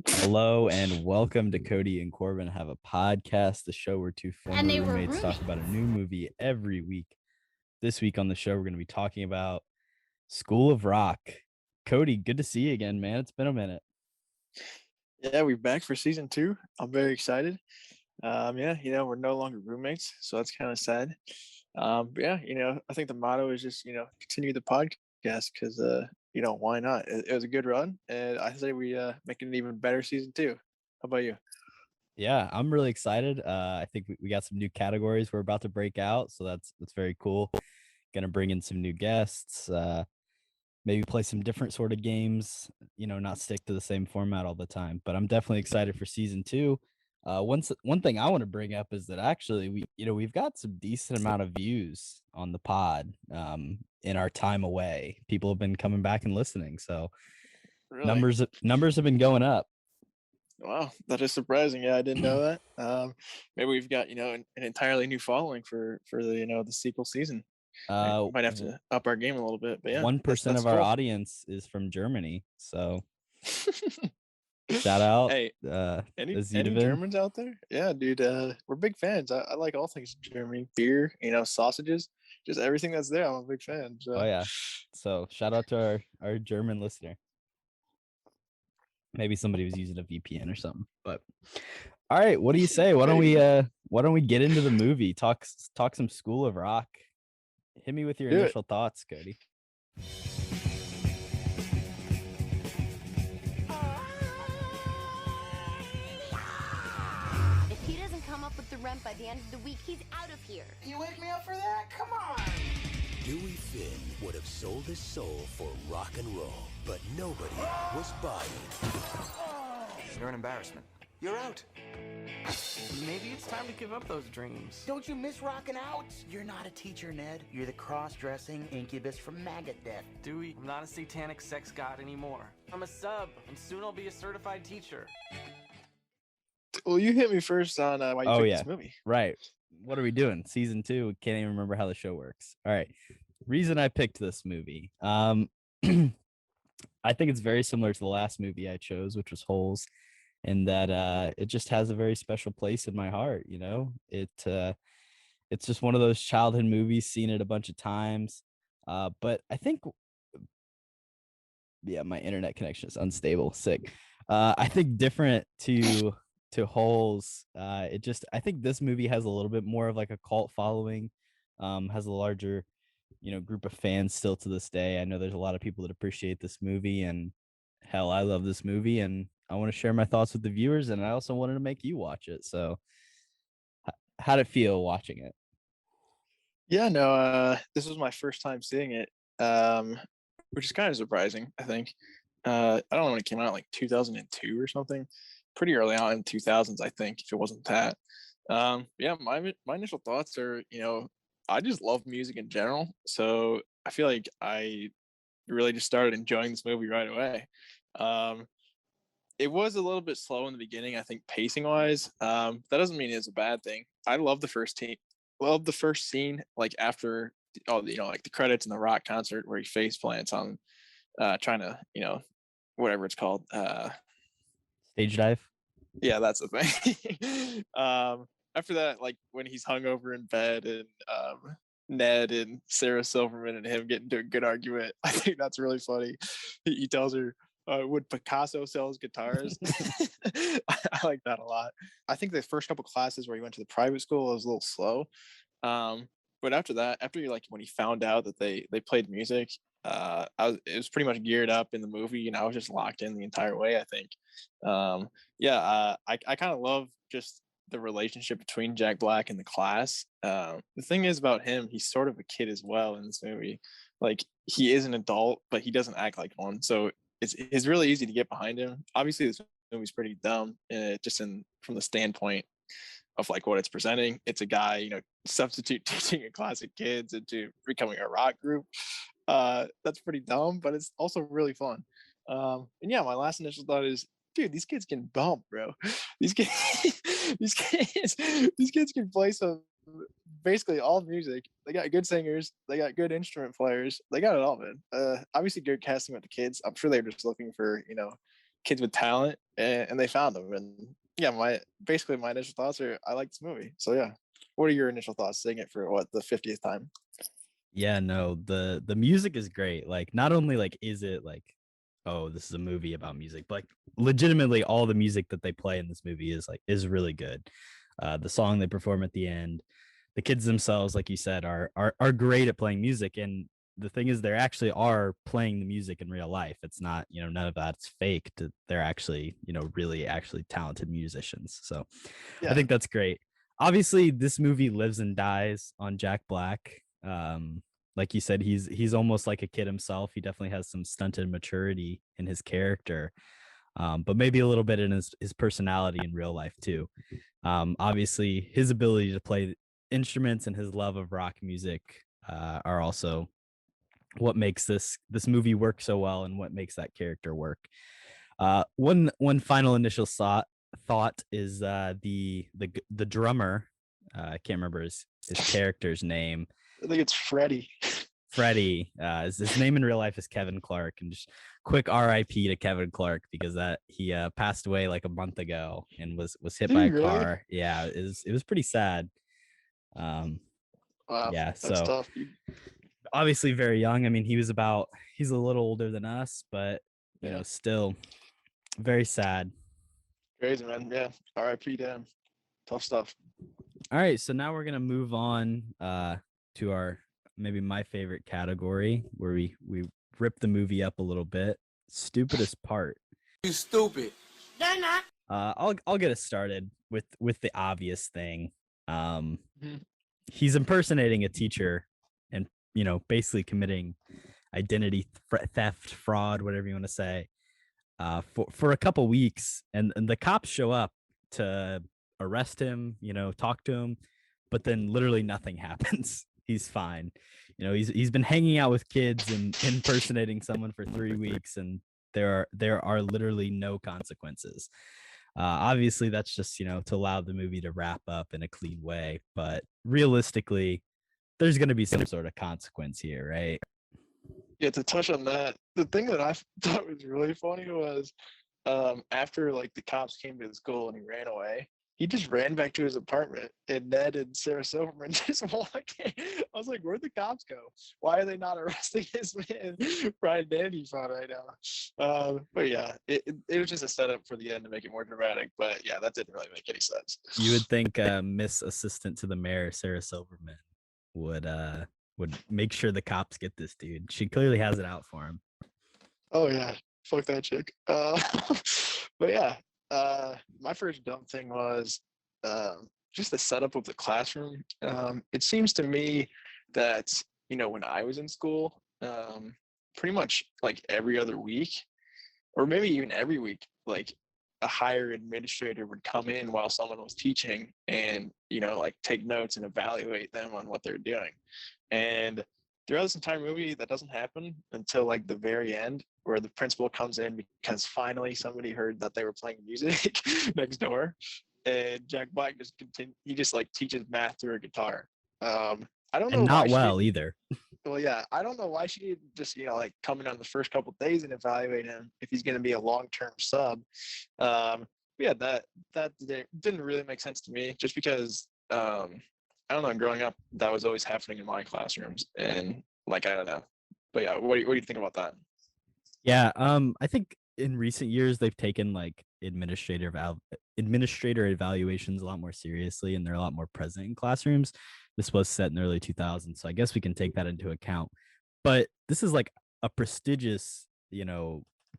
Hello and welcome to Kody and Korbin Have a Podcast, the show where two former roommates talk about a new movie every week. This week on the show, we're going to be talking about School of Rock. Kody, good to see you again, man. It's been a minute. Yeah, we're back for season 2. I'm very excited. We're no longer roommates, so that's kind of sad. I think the motto is just, continue the podcast because, why not? It was a good run, and I say we make it an even better season 2. How about you? Yeah, I'm really excited. I think we got some new categories we're about to break out, so that's very cool. Gonna bring in some new guests. Maybe play some different sort of games, not stick to the same format all the time. But I'm definitely excited for season 2. One thing I want to bring up is that actually we've got some decent amount of views on the pod in our time away. People have been coming back and listening, so Really? numbers have been going up. Wow, that is surprising. Yeah, I didn't know that. Maybe we've got an entirely new following for the sequel season. Might have to up our game a little bit, but yeah, 1% of our audience is from Germany, so shout out. Hey, any Germans out there? Yeah, dude, we're big fans. I like all things Germany, beer, sausages, just everything that's there. I'm a big fan. So. Oh yeah, so shout out to our German listener. Maybe somebody was using a VPN or something, but all right, what do you say? Why don't we get into the movie? Talk some School of Rock. Hit me with your initial thoughts, Kody. If he doesn't come up with the rent by the end of the week, he's out of here. You wake me up for that? Come on! Dewey Finn would have sold his soul for rock and roll, but nobody was buying. You're an embarrassment. You're out. Maybe it's time to give up those dreams. Don't you miss rocking out? You're not a teacher, Ned. You're the cross-dressing incubus from maggot death. Dewey, I'm not a satanic sex god anymore. I'm a sub, and soon I'll be a certified teacher. Well, you hit me first on why you picked this movie. Right. What are we doing? Season 2. Can't even remember how the show works. All right. Reason I picked this movie. I think it's very similar to the last movie I chose, which was Holes, and that it just has a very special place in my heart. It's just one of those childhood movies, seen it a bunch of times. But I think, my internet connection is unstable. Sick. I think different to Holes. I think this movie has a little bit more of like a cult following, has a larger group of fans still to this day. I know there's a lot of people that appreciate this movie, and hell, I love this movie, and I want to share my thoughts with the viewers, and I also wanted to make you watch it. So how'd it feel watching it? Yeah, no, this was my first time seeing it, which is kind of surprising, I think. I don't know when it came out, like 2002 or something, pretty early on in the 2000s, I think, if it wasn't that. My initial thoughts are, I just love music in general, so I feel like I really just started enjoying this movie right away. It was a little bit slow in the beginning, I think, pacing wise. That doesn't mean it's a bad thing. I love the first scene, like after like the credits and the rock concert where he face plants on trying to, whatever it's called, stage dive. Yeah, that's the thing. After that, like when he's hungover in bed and Ned and Sarah Silverman and him get into a good argument, I think that's really funny. He tells her, would Picasso sell his guitars? I like that a lot. I think the first couple classes where he went to the private school was a little slow. But after that, when he found out that they played music, it was pretty much geared up in the movie, and I was just locked in the entire way, I think. I kind of love just the relationship between Jack Black and the class. The thing is about him, he's sort of a kid as well in this movie. Like, he is an adult, but he doesn't act like one. So it's really easy to get behind him. Obviously, this movie's pretty dumb, from the standpoint of like what it's presenting. It's a guy, substitute teaching a class of kids into becoming a rock group. That's pretty dumb, but it's also really fun. My last initial thought is, dude, these kids can bump, bro. These kids, these kids can play some basically all music. They got good singers, they got good instrument players, they got it all, man. Obviously good casting with the kids. I'm sure they're just looking for, kids with talent, and they found them. And yeah, my initial thoughts are I like this movie. So yeah, what are your initial thoughts seeing it for the 50th time? Yeah, no, the music is great. Like, not only like is it like, oh, this is a movie about music, but like legitimately all the music that they play in this movie is really good. The song they perform at the end, the kids themselves, like you said, are great at playing music. And the thing is, they actually are playing the music in real life. It's not, none of that's fake. They're actually, really actually talented musicians. So Yeah. I think that's great. Obviously, this movie lives and dies on Jack Black. Like you said, he's almost like a kid himself. He definitely has some stunted maturity in his character, but maybe a little bit in his personality in real life too. Obviously, his ability to play instruments and his love of rock music are also what makes this movie work so well, and what makes that character work. One final initial thought is the drummer. I can't remember his character's name. I think it's Freddie. Freddie. His name in real life is Kevin Clark, and just quick R.I.P. to Kevin Clark, because that he passed away like a month ago and was hit by a car. Yeah, it was pretty sad. Wow, yeah, that's so tough. Obviously very young. I mean, he's a little older than us, but you know, still very sad. Crazy, man. Yeah, R.I.P. to him. Tough stuff. All right, so now we're gonna move on to our maybe my favorite category, where we rip the movie up a little bit. Stupidest part. You stupid. They're not. I'll get us started with the obvious thing. He's impersonating a teacher, and basically committing identity theft, fraud, whatever you want to say, for a couple weeks, and the cops show up to arrest him, talk to him, but then literally nothing happens. He's fine. He's been hanging out with kids and impersonating someone for 3 weeks, and there are literally no consequences. Obviously, that's just to allow the movie to wrap up in a clean way, but realistically, there's going to be some sort of consequence here, right? Yeah, to touch on that, the thing that I thought was really funny was after like the cops came to the school and he ran away, he just ran back to his apartment, and Ned and Sarah Silverman just walked in. I was like, where'd the cops go? Why are they not arresting this man, Brian Dandy fraud right now? But yeah, it was just a setup for the end to make it more dramatic. But yeah, that didn't really make any sense. You would think Miss Assistant to the Mayor, Sarah Silverman, would make sure the cops get this dude. She clearly has it out for him. Oh yeah, fuck that chick. But yeah, my first dumb thing was just the setup of the classroom. It seems to me that when I was in school, pretty much like every other week, or maybe even every week, like a higher administrator would come in while someone was teaching and like take notes and evaluate them on what they're doing. And throughout this entire movie, that doesn't happen until like the very end, where the principal comes in because finally somebody heard that they were playing music next door, and Jack Black he just like teaches math through a guitar. I don't know. And not well either. Well, yeah, I don't know why she didn't just like come in on the first couple of days and evaluate him if he's going to be a long-term sub. Yeah, that didn't really make sense to me, just because I don't know, growing up, that was always happening in my classrooms, and like, I don't know. But yeah, what do you think about that? Yeah, I think in recent years they've taken like administrator evaluations a lot more seriously, and they're a lot more present in classrooms. This was set in the early 2000s, so I guess we can take that into account. But this is like a prestigious,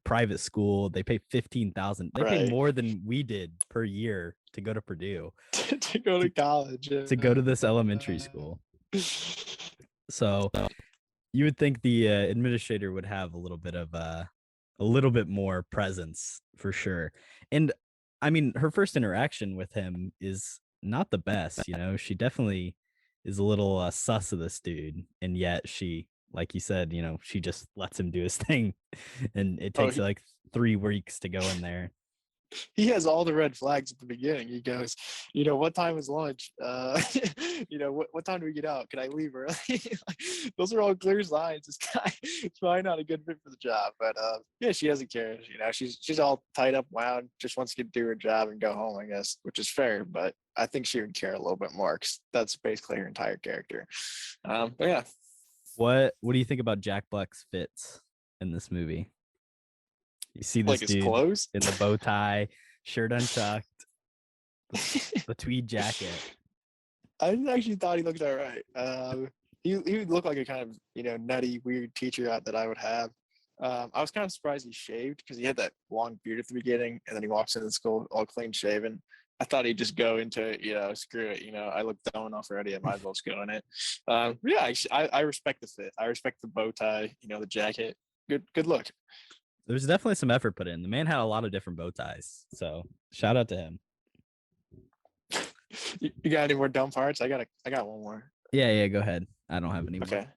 private school. They pay $15,000. They pay more than we did per year to go to Purdue, to go to college, to go to this elementary school. So you would think the administrator would have a little bit more presence for sure. And I mean, her first interaction with him is not the best. She definitely is a little sus of this dude, and yet she, like you said, she just lets him do his thing, and it takes like 3 weeks to go in there. he has all the red flags at the beginning. He goes, what time is lunch? What time do we get out? Can I leave early? Those are all clear signs. This guy is probably not a good fit for the job. But yeah, she doesn't care. She's all tied up, wound, just wants to get do her job and go home, I guess, which is fair. But I think she would care a little bit more because that's basically her entire character. But yeah. What do you think about Jack Black's fits in this movie? You see this Like his dude clothes? in the bow tie, shirt untucked, the tweed jacket. I actually thought he looked all right. He would look like a kind of nutty, weird teacher that I would have. I was kind of surprised he shaved because he had that long beard at the beginning, and then he walks into school all clean shaven. I thought he'd just go into screw it. I look dumb enough already. I might as well just go in it. Yeah, I respect the fit. I respect the bow tie. The jacket. Good look. There's definitely some effort put in. The man had a lot of different bow ties, so shout out to him. You got any more dumb parts? I got one more. Yeah, go ahead. I don't have any more.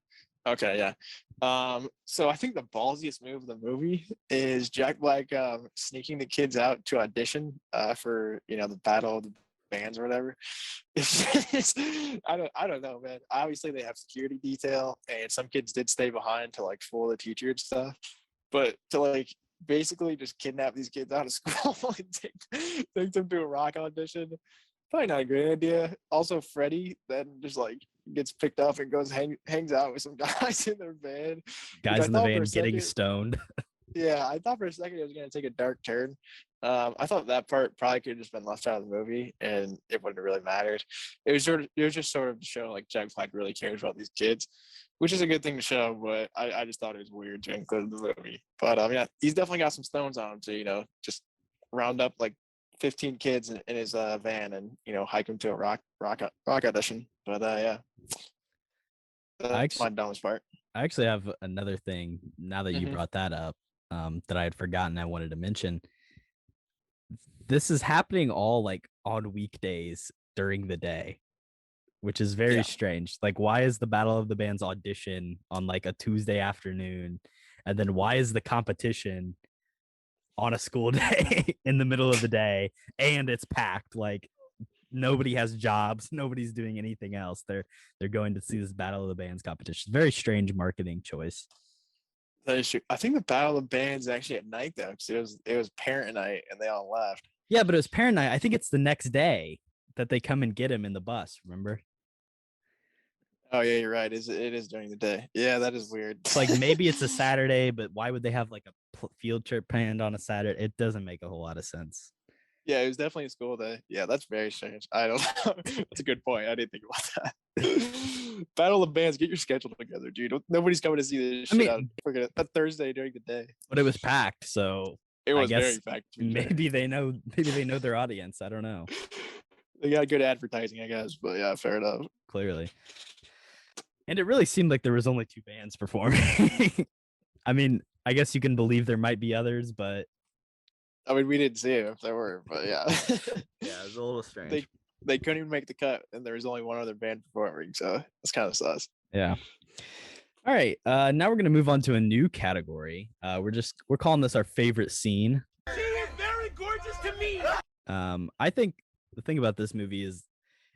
Okay, yeah. So I think the ballsiest move of the movie is Jack Black sneaking the kids out to audition for the battle of the bands or whatever. I don't know, man. Obviously they have security detail, and some kids did stay behind to like fool the teacher and stuff. But to like basically just kidnap these kids out of school and take them to a rock audition, probably not a great idea. Also, Freddie then just like gets picked up and goes hangs out with some guys in their van. Guys in the van getting stoned. Yeah, I thought for a second it was going to take a dark turn. I thought that part probably could have just been left out of the movie, and it wouldn't have really mattered. It was just sort of to show like Jack Black really cares about these kids, which is a good thing to show. But I just thought it was weird to include in the movie. But yeah, he's definitely got some stones on him to just round up like 15 kids in his van and hike them to a rock audition. But yeah, that's my dumbest part. I actually have another thing now that you brought that up that I had forgotten I wanted to mention. This is happening all like on weekdays during the day, which is very strange. Like, why is the Battle of the Bands audition on like a Tuesday afternoon? And then why is the competition on a school day in the middle of the day, and it's packed? Like, nobody has jobs, nobody's doing anything else. They're going to see this Battle of the Bands competition. Very strange marketing choice. That is true. I think the Battle of the Bands is actually at night though, because it was parent night and they all left. Yeah, but it was parent night. I think it's the next day that they come and get him in the bus. Remember? Oh yeah, you're right. It is during the day. Yeah, that is weird. It's like maybe it's a Saturday, but why would they have like a field trip planned on a Saturday? It doesn't make a whole lot of sense. Yeah, it was definitely a school day. Yeah, that's very strange. I don't know. That's a good point. I didn't think about that. Battle of Bands, get your schedule together, dude. Nobody's coming to see this shit out that Thursday during the day. But it was packed, so it was very packed. Maybe they know their audience. I don't know. They got good advertising, I guess. But yeah, fair enough. Clearly. And it really seemed like there was only 2 bands performing. I mean, I guess you can believe there might be others, but I mean, we didn't see it if there were, but yeah. Yeah, it was a little strange. They couldn't even make the cut, and there was only one other band performing, so it's kind of sus. Yeah. All right. Now we're gonna move on to a new category. We're calling this our favorite scene. She is very gorgeous to me. I think the thing about this movie is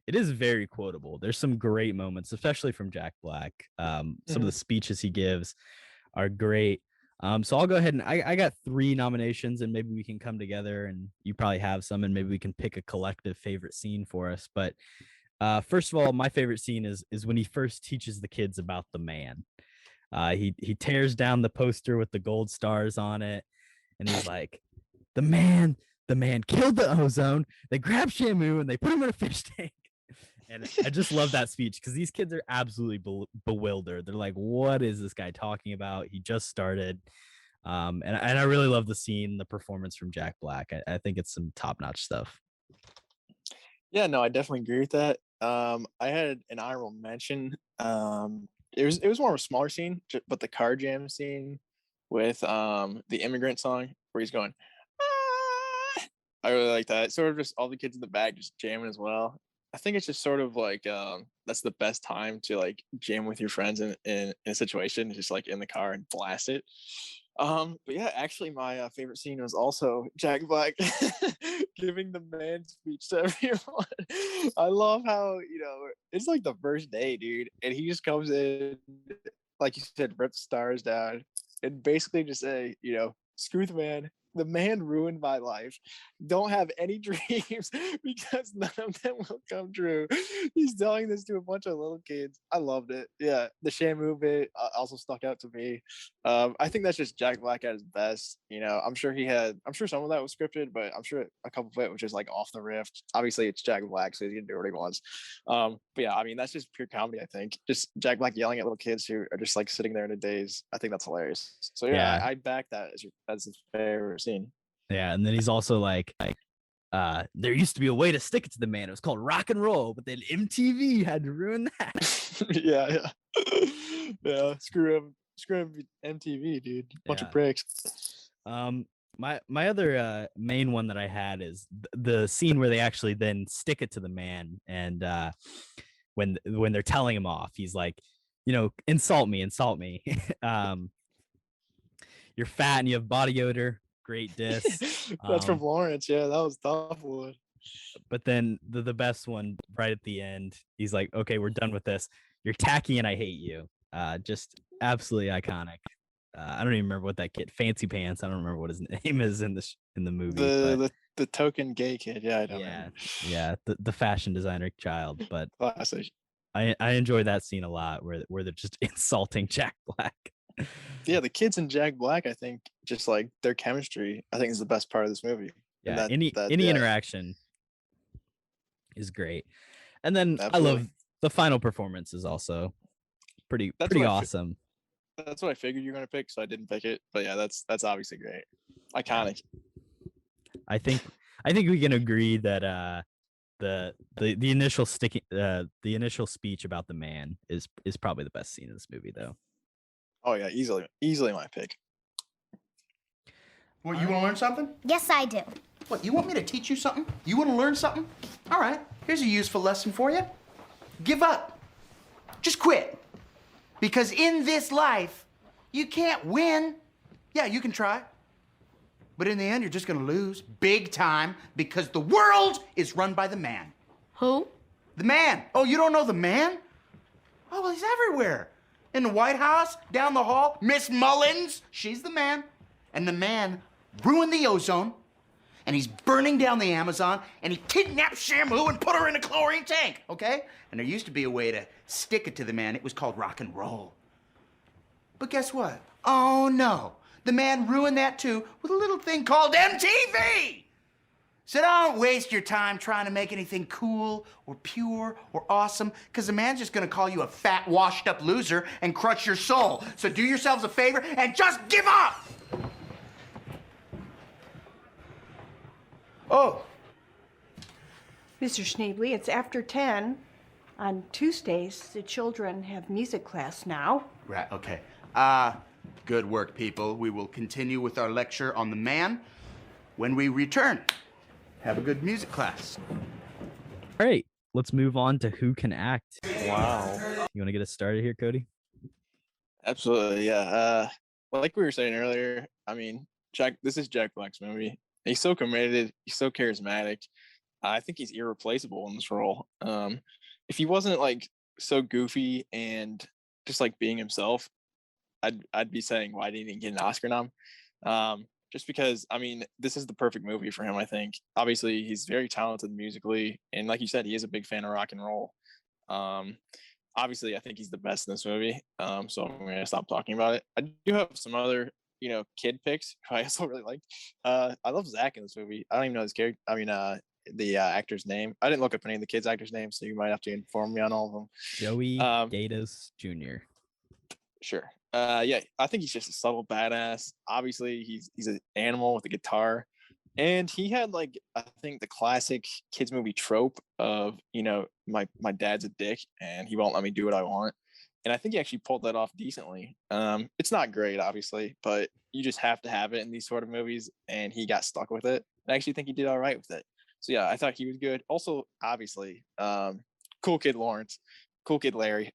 it is very quotable. There's some great moments, especially from Jack Black. Some of the speeches he gives are great. So I'll go ahead and I got 3 nominations, and maybe we can come together, and you probably have some, and maybe we can pick a collective favorite scene for us. But first of all, my favorite scene is when he first teaches the kids about the man. He tears down the poster with the gold stars on it, and he's like, the man killed the ozone. They grabbed Shamu and they put him in a fish tank. And I just love that speech because these kids are absolutely bewildered. They're like, what is this guy talking about? He just started. And I really love the scene, the performance from Jack Black. I think it's some top-notch stuff. Yeah, no, I definitely agree with that. I had an honorable mention. It was more of a smaller scene, but the car jam scene with the immigrant song where he's going, ah! I really like that. Sort of just all the kids in the back just jamming as well. I think it's just sort of like that's the best time to like jam with your friends in a situation, just like in the car and blast it. But yeah, actually, my favorite scene was also Jack Black giving the man speech to everyone. I love how it's like the first day, dude, and he just comes in, like you said, rip stars down, and basically just say, screw the man. The man ruined my life. Don't have any dreams because none of them will come true. He's telling this to a bunch of little kids. I loved it. Yeah, the Shamu bit also stuck out to me. I think that's just Jack Black at his best. I'm sure some of that was scripted, but I'm sure a couple of it was just like off the riff. Obviously, it's Jack Black, so he's gonna do what he wants. But yeah, I mean, that's just pure comedy. I think just Jack Black yelling at little kids who are just like sitting there in a daze. I think that's hilarious. So yeah, I back that as his favorite scene. Yeah, and then he's also like, there used to be a way to stick it to the man. It was called rock and roll, but then MTV had to ruin that. yeah. Screw him, MTV, dude. Bunch of pricks. My other main one that I had is the scene where they actually then stick it to the man, and when they're telling him off, he's like, insult me. You're fat and you have body odor. Great diss. That's from Lawrence. Yeah, that was tough one. But then the best one right at the end, he's like, okay, we're done with this. You're tacky and I hate you. Just absolutely iconic. I don't even remember what that kid, Fancy Pants. I don't remember what his name is in the movie. The token gay kid. Yeah, I don't know. Yeah, the fashion designer child. But classic. I enjoy that scene a lot where they're just insulting Jack Black. Yeah, the kids in Jack Black, I think, just like their chemistry, I think is the best part of this movie. Yeah, any interaction is great. And then absolutely. I love the final performance is also pretty awesome. That's what I figured you're gonna pick, so I didn't pick it. But yeah, that's obviously great. Iconic. I think we can agree that the initial the initial speech about the man is probably the best scene in this movie, though. Oh yeah, easily my pick. Well, you want to learn something? Yes, I do. What, you want me to teach you something? You want to learn something? All right, here's a useful lesson for you. Give up. Just quit. Because in this life, you can't win. Yeah, you can try. But in the end, you're just going to lose big time because the world is run by the man. Who? The man. Oh, you don't know the man? Oh, well, he's everywhere. In the White House, down the hall, Miss Mullins, she's the man. And the man ruined the ozone, and he's burning down the Amazon, and he kidnapped Shamu and put her in a chlorine tank, okay? And there used to be a way to stick it to the man. It was called rock and roll. But guess what? Oh, no. The man ruined that, too, with a little thing called MTV. So don't waste your time trying to make anything cool or pure or awesome, because the man's just going to call you a fat, washed-up loser and crush your soul. So do yourselves a favor and just give up! Oh. Mr. Schneebly, it's after 10. On Tuesdays, the children have music class now. Right, okay. Good work, people. We will continue with our lecture on the man when we return. Have a good music class. All right, let's move on to Who Can Act. Wow. You want to get us started here, Cody? Absolutely, yeah. Like we were saying earlier, I mean, this is Jack Black's movie. He's so committed. He's so charismatic. I think he's irreplaceable in this role. If he wasn't like so goofy and just like being himself, I'd be saying why didn't he get an Oscar nom? Just because, I mean, this is the perfect movie for him, I think. Obviously, he's very talented musically. And like you said, he is a big fan of rock and roll. Obviously, I think he's the best in this movie. So I'm going to stop talking about it. I do have some other, kid picks who I also really liked. I love Zach in this movie. I don't even know his character. I mean, the actor's name. I didn't look up any of the kids' actors' names, so you might have to inform me on all of them. Joey Gatos Jr. Sure. Yeah, I think he's just a subtle badass. Obviously, he's an animal with a guitar, and he had like I think the classic kids movie trope of my dad's a dick and he won't let me do what I want, and I think he actually pulled that off decently. It's not great, obviously, but you just have to have it in these sort of movies, and he got stuck with it. I actually think he did all right with it. So yeah, I thought he was good. Also, obviously, cool kid Lawrence, cool kid Larry,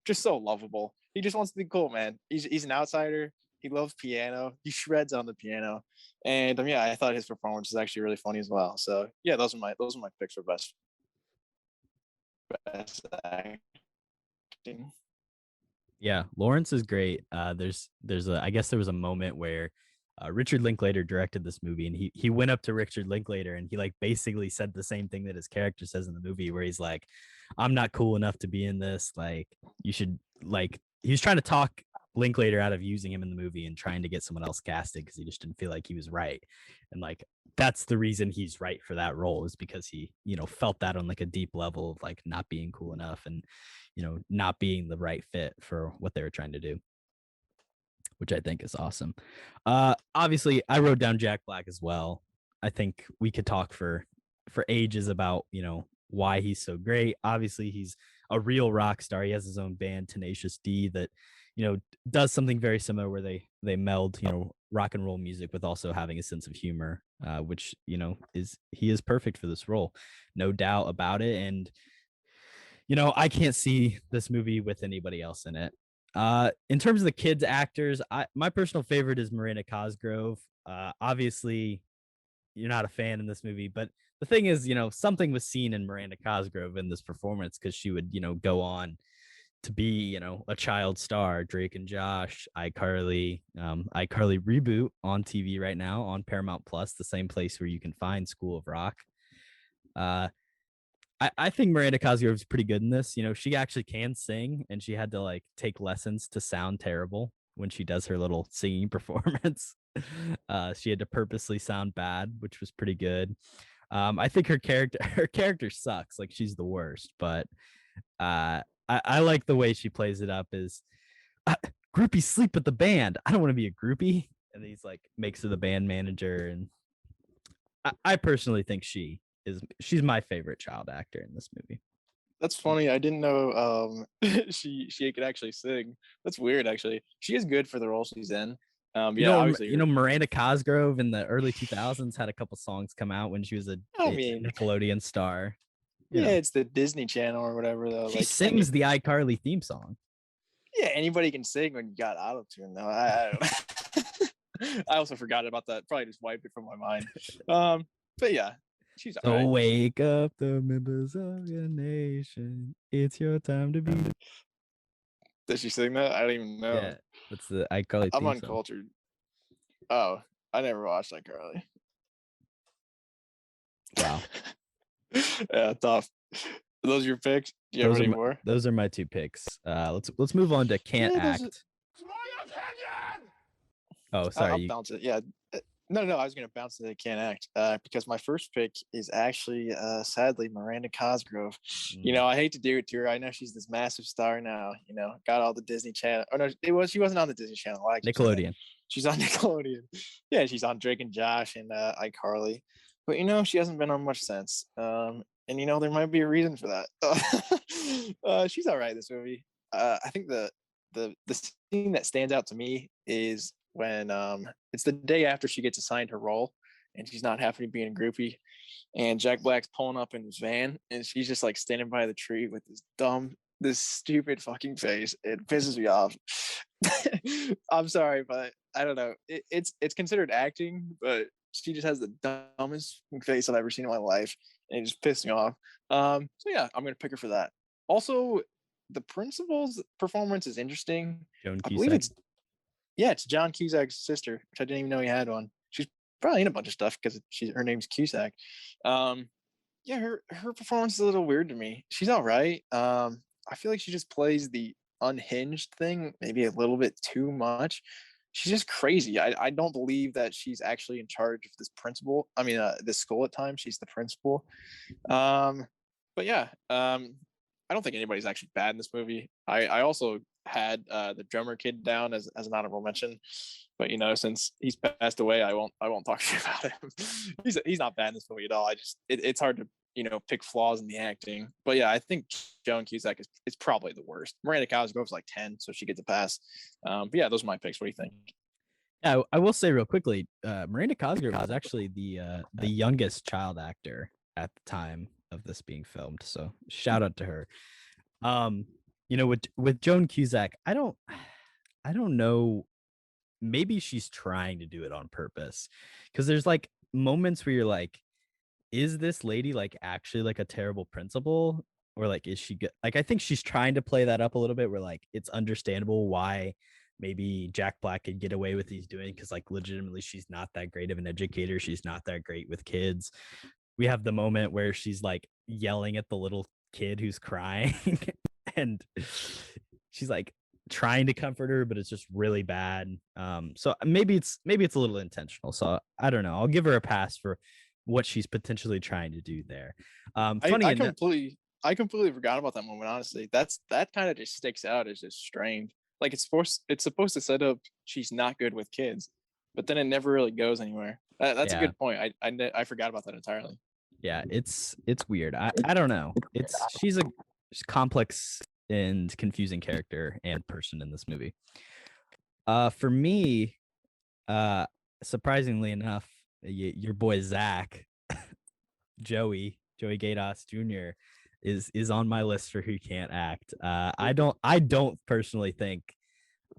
just so lovable. He just wants to be cool, man. He's an outsider. He loves piano. He shreds on the piano, and yeah, I thought his performance was actually really funny as well. So yeah, those are my picks for best acting. Yeah, Lawrence is great. I guess there was a moment where Richard Linklater directed this movie, and he went up to Richard Linklater and he like basically said the same thing that his character says in the movie, where he's like, "I'm not cool enough to be in this. Like, you should like." He was trying to talk Linklater out of using him in the movie and trying to get someone else casted because he just didn't feel like he was right. And like that's the reason he's right for that role, is because he, felt that on like a deep level of like not being cool enough and not being the right fit for what they were trying to do, which I think is awesome. Obviously, I wrote down Jack Black as well. I think we could talk for ages about why he's so great. Obviously, he's a real rock star. He has his own band, Tenacious D, that does something very similar where they meld rock and roll music with also having a sense of humor, which he is perfect for this role, no doubt about it. And I can't see this movie with anybody else in it. In terms of the kids actors, my personal favorite is Miranda Cosgrove. Obviously, you're not a fan in this movie, but the thing is, something was seen in Miranda Cosgrove in this performance, because she would, go on to be, a child star. Drake and Josh, iCarly reboot on TV right now on Paramount Plus, the same place where you can find School of Rock. I think Miranda Cosgrove is pretty good in this. She actually can sing, and she had to like take lessons to sound terrible when she does her little singing performance. She had to purposely sound bad, which was pretty good. I think her character sucks. Like, she's the worst, but I like the way she plays it up is groupies sleep with the band. I don't want to be a groupie. And he's like makes her the band manager. And I personally think she's my favorite child actor in this movie. That's funny. I didn't know she could actually sing. That's weird, actually. She is good for the role she's in. Obviously, Miranda Cosgrove in the early 2000s had a couple songs come out when she was a Nickelodeon star. It's the Disney Channel or whatever, though. She sings the iCarly theme song. Yeah, anybody can sing when you got auto-tune, though. I also forgot about that. Probably just wiped it from my mind. But yeah, she's all right. Wake up the members of your nation. It's your time to be. Does she sing that? I don't even know. Yeah, that's the iCarly theme I'm uncultured. Oh, I never watched iCarly. Wow. Yeah, tough. Are those your picks? Do you have any more? Those are my two picks. Let's move on to Can't Act. Oh, sorry. I'll bounce it. Yeah. No, I was gonna bounce to Can't Act because my first pick is actually sadly Miranda Cosgrove. I hate to do it to her. I know she's this massive star now. Got all the Disney Channel. Oh no, she wasn't on the Disney Channel. Nickelodeon. She's on Nickelodeon. Yeah, she's on Drake and Josh and iCarly. But she hasn't been on much since. And there might be a reason for that. She's all right this movie. I think the scene that stands out to me is when it's the day after she gets assigned her role and she's not happy being a groupie, and Jack Black's pulling up in his van and she's just like standing by the tree with this stupid fucking face. It pisses me off. I'm sorry, but I don't know. It's considered acting, but she just has the dumbest face I've ever seen in my life, and it just pissed me off. So yeah, I'm gonna pick her for that. Also, the principal's performance is interesting. Joan I Cusack. believe it's John Cusack's sister, which I didn't even know he had one. She's probably in a bunch of stuff because her name's Cusack. Yeah, her performance is a little weird to me. She's all right. I feel like she just plays the unhinged thing maybe a little bit too much. She's just crazy. I don't believe that she's actually in charge of this principal. I mean, this school at times. She's the principal. But yeah, I don't think anybody's actually bad in this movie. I also had the drummer kid down as an honorable mention, but since he's passed away, I won't talk to you about him. He's not bad in this movie at all. It's hard to pick flaws in the acting. But yeah, I think Joan Cusack is probably the worst. Miranda Cosgrove's like 10, so she gets a pass. But yeah, those are my picks. What do you think? Yeah, I will say real quickly, Miranda Cosgrove was actually the youngest child actor at the time of this being filmed. So shout out to her. With Joan Cusack, I don't know maybe she's trying to do it on purpose, because there's like moments where you're like, is this lady like actually like a terrible principal, or like is she good? Like I think she's trying to play that up a little bit, where like it's understandable why maybe Jack Black could get away with these doing, because like legitimately she's not that great of an educator, she's not that great with kids. We have the moment where she's like yelling at the little kid who's crying and she's like trying to comfort her, but it's just really bad. So maybe it's a little intentional. So I don't know. I'll give her a pass for what she's potentially trying to do there. Funny I completely forgot about that moment. Honestly, that kind of just sticks out as just strange. Like it's supposed to set up she's not good with kids, but then it never really goes anywhere. That's a good point. I forgot about that entirely. Yeah, it's weird. I don't know. She's a complex and confusing character and person in this movie. For me, surprisingly enough, your boy Zach, Joey Gatos Jr. is on my list for who can't act. I don't personally think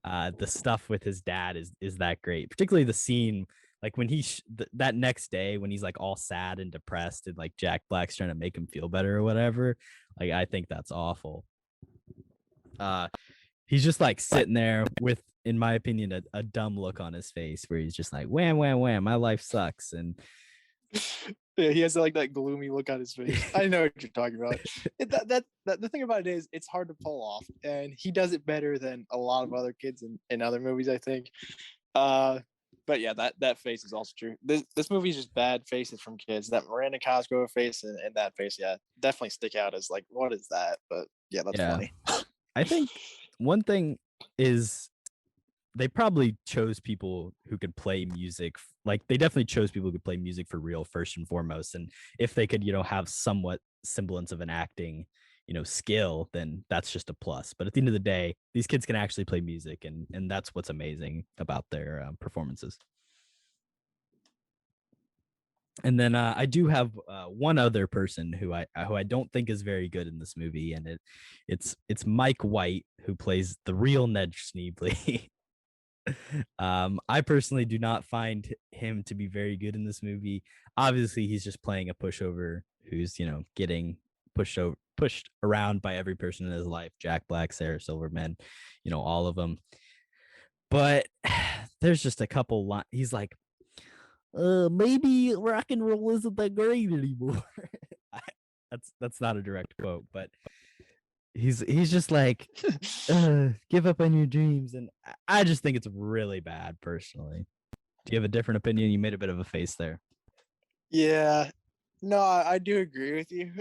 the stuff with his dad is that great, particularly the scene like when that next day when he's like all sad and depressed and like Jack Black's trying to make him feel better or whatever. Like I think that's awful. He's just like sitting there with, in my opinion, a dumb look on his face where he's just like, wham, wham, wham, my life sucks. And yeah, he has like that gloomy look on his face. I know what you're talking about. The thing about it is it's hard to pull off, and he does it better than a lot of other kids in other movies, I think. But yeah, that face is also true. This movie is just bad faces from kids. That Miranda Cosgrove face and that face, yeah, definitely stick out as like, what is that? But yeah, that's funny. I think one thing is they probably chose people who could play music. Like they definitely chose people who could play music for real first and foremost. And if they could, have somewhat semblance of an acting, skill, then that's just a plus. But at the end of the day, these kids can actually play music, and that's what's amazing about their performances. And then I do have one other person who I don't think is very good in this movie, and it's Mike White, who plays the real Ned Schneebly. I personally do not find him to be very good in this movie. Obviously, he's just playing a pushover who's getting pushed around by every person in his life. Jack Black, Sarah Silverman, all of them. But there's just a couple he's like, maybe rock and roll isn't that great anymore. That's not a direct quote, but he's just like, give up on your dreams. And I just think it's really bad personally. Do you have a different opinion? You made a bit of a face there. Yeah, no, I do agree with you.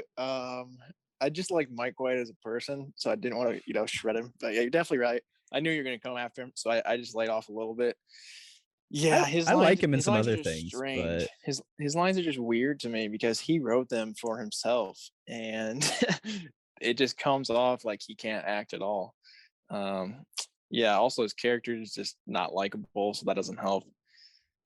I just like Mike White as a person, so I didn't want to, shred him. But yeah, you're definitely right. I knew you were going to come after him, so I just laid off a little bit. Yeah, I like him in some other things, strange. But his lines are just weird to me because he wrote them for himself, and it just comes off like he can't act at all. Yeah, also his character is just not likable, so that doesn't help.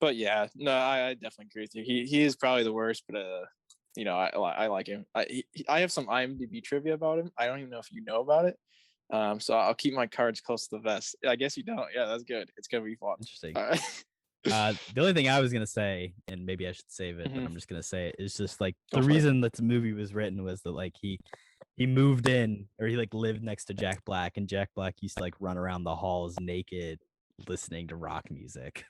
But yeah, no, I definitely agree with you. He is probably the worst, but I like him. I have some IMDb trivia about him. I don't even know if you know about it. So I'll keep my cards close to the vest. I guess you don't. Yeah, that's good. It's gonna be fun. Interesting. The only thing I was gonna say, and maybe I should save it, but I'm just gonna say it, is just like the reason that the movie was written was that like he moved in, or he like lived next to Jack Black, and Jack Black used to like run around the halls naked listening to rock music.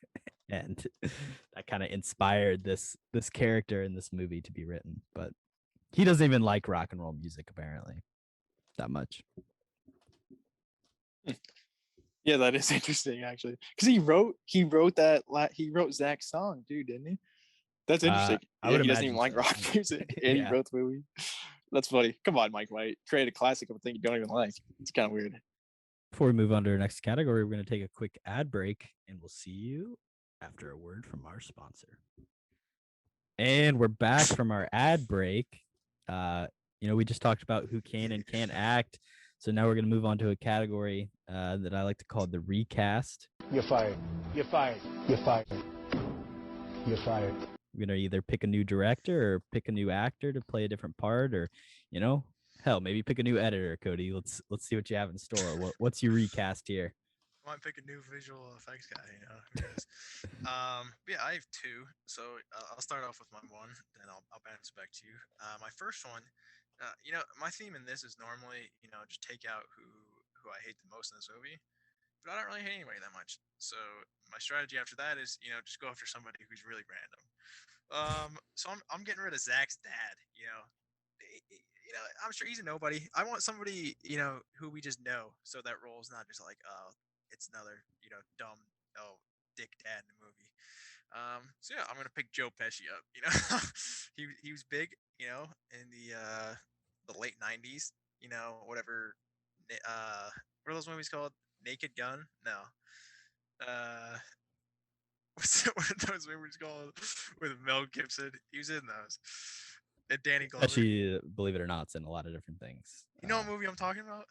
And that kind of inspired this character in this movie to be written. But he doesn't even like rock and roll music apparently that much. Yeah, that is interesting actually, because he wrote Zach's song, dude, didn't he? That's interesting. He doesn't even like rock music, and he wrote the movie. That's funny. Come on, Mike White, create a classic of a thing you don't even like. It's kind of weird. Before we move on to our next category, we're going to take a quick ad break, and we'll see you after a word from our sponsor. And we're back from our ad break. We just talked about who can and can't act. So now we're going to move on to a category that I like to call the recast. You're fired. You're fired. You're fired. You're fired. We're going to either pick a new director or pick a new actor to play a different part, or, hell, maybe pick a new editor, Cody. Let's see what you have in store. What's your recast here? might pick a new visual effects guy. You know, who knows? Yeah, I have two. So I'll start off with my one, then I'll bounce back to you. My first one, my theme in this is normally, just take out who I hate the most in this movie, but I don't really hate anybody that much. So my strategy after that is, just go after somebody who's really random. So I'm getting rid of Zach's dad. I'm sure he's a nobody. I want somebody, who we just know, so that role is not just like, oh, it's another, dumb, dick dad in the movie. So yeah, I'm gonna pick Joe Pesci up. He was big, in the late '90s. Whatever. What are those movies called? Naked Gun? No. Uh, what are those movies called with Mel Gibson? He was in those. And Danny Glover. Actually, believe it or not, it's in a lot of different things. You know what movie I'm talking about?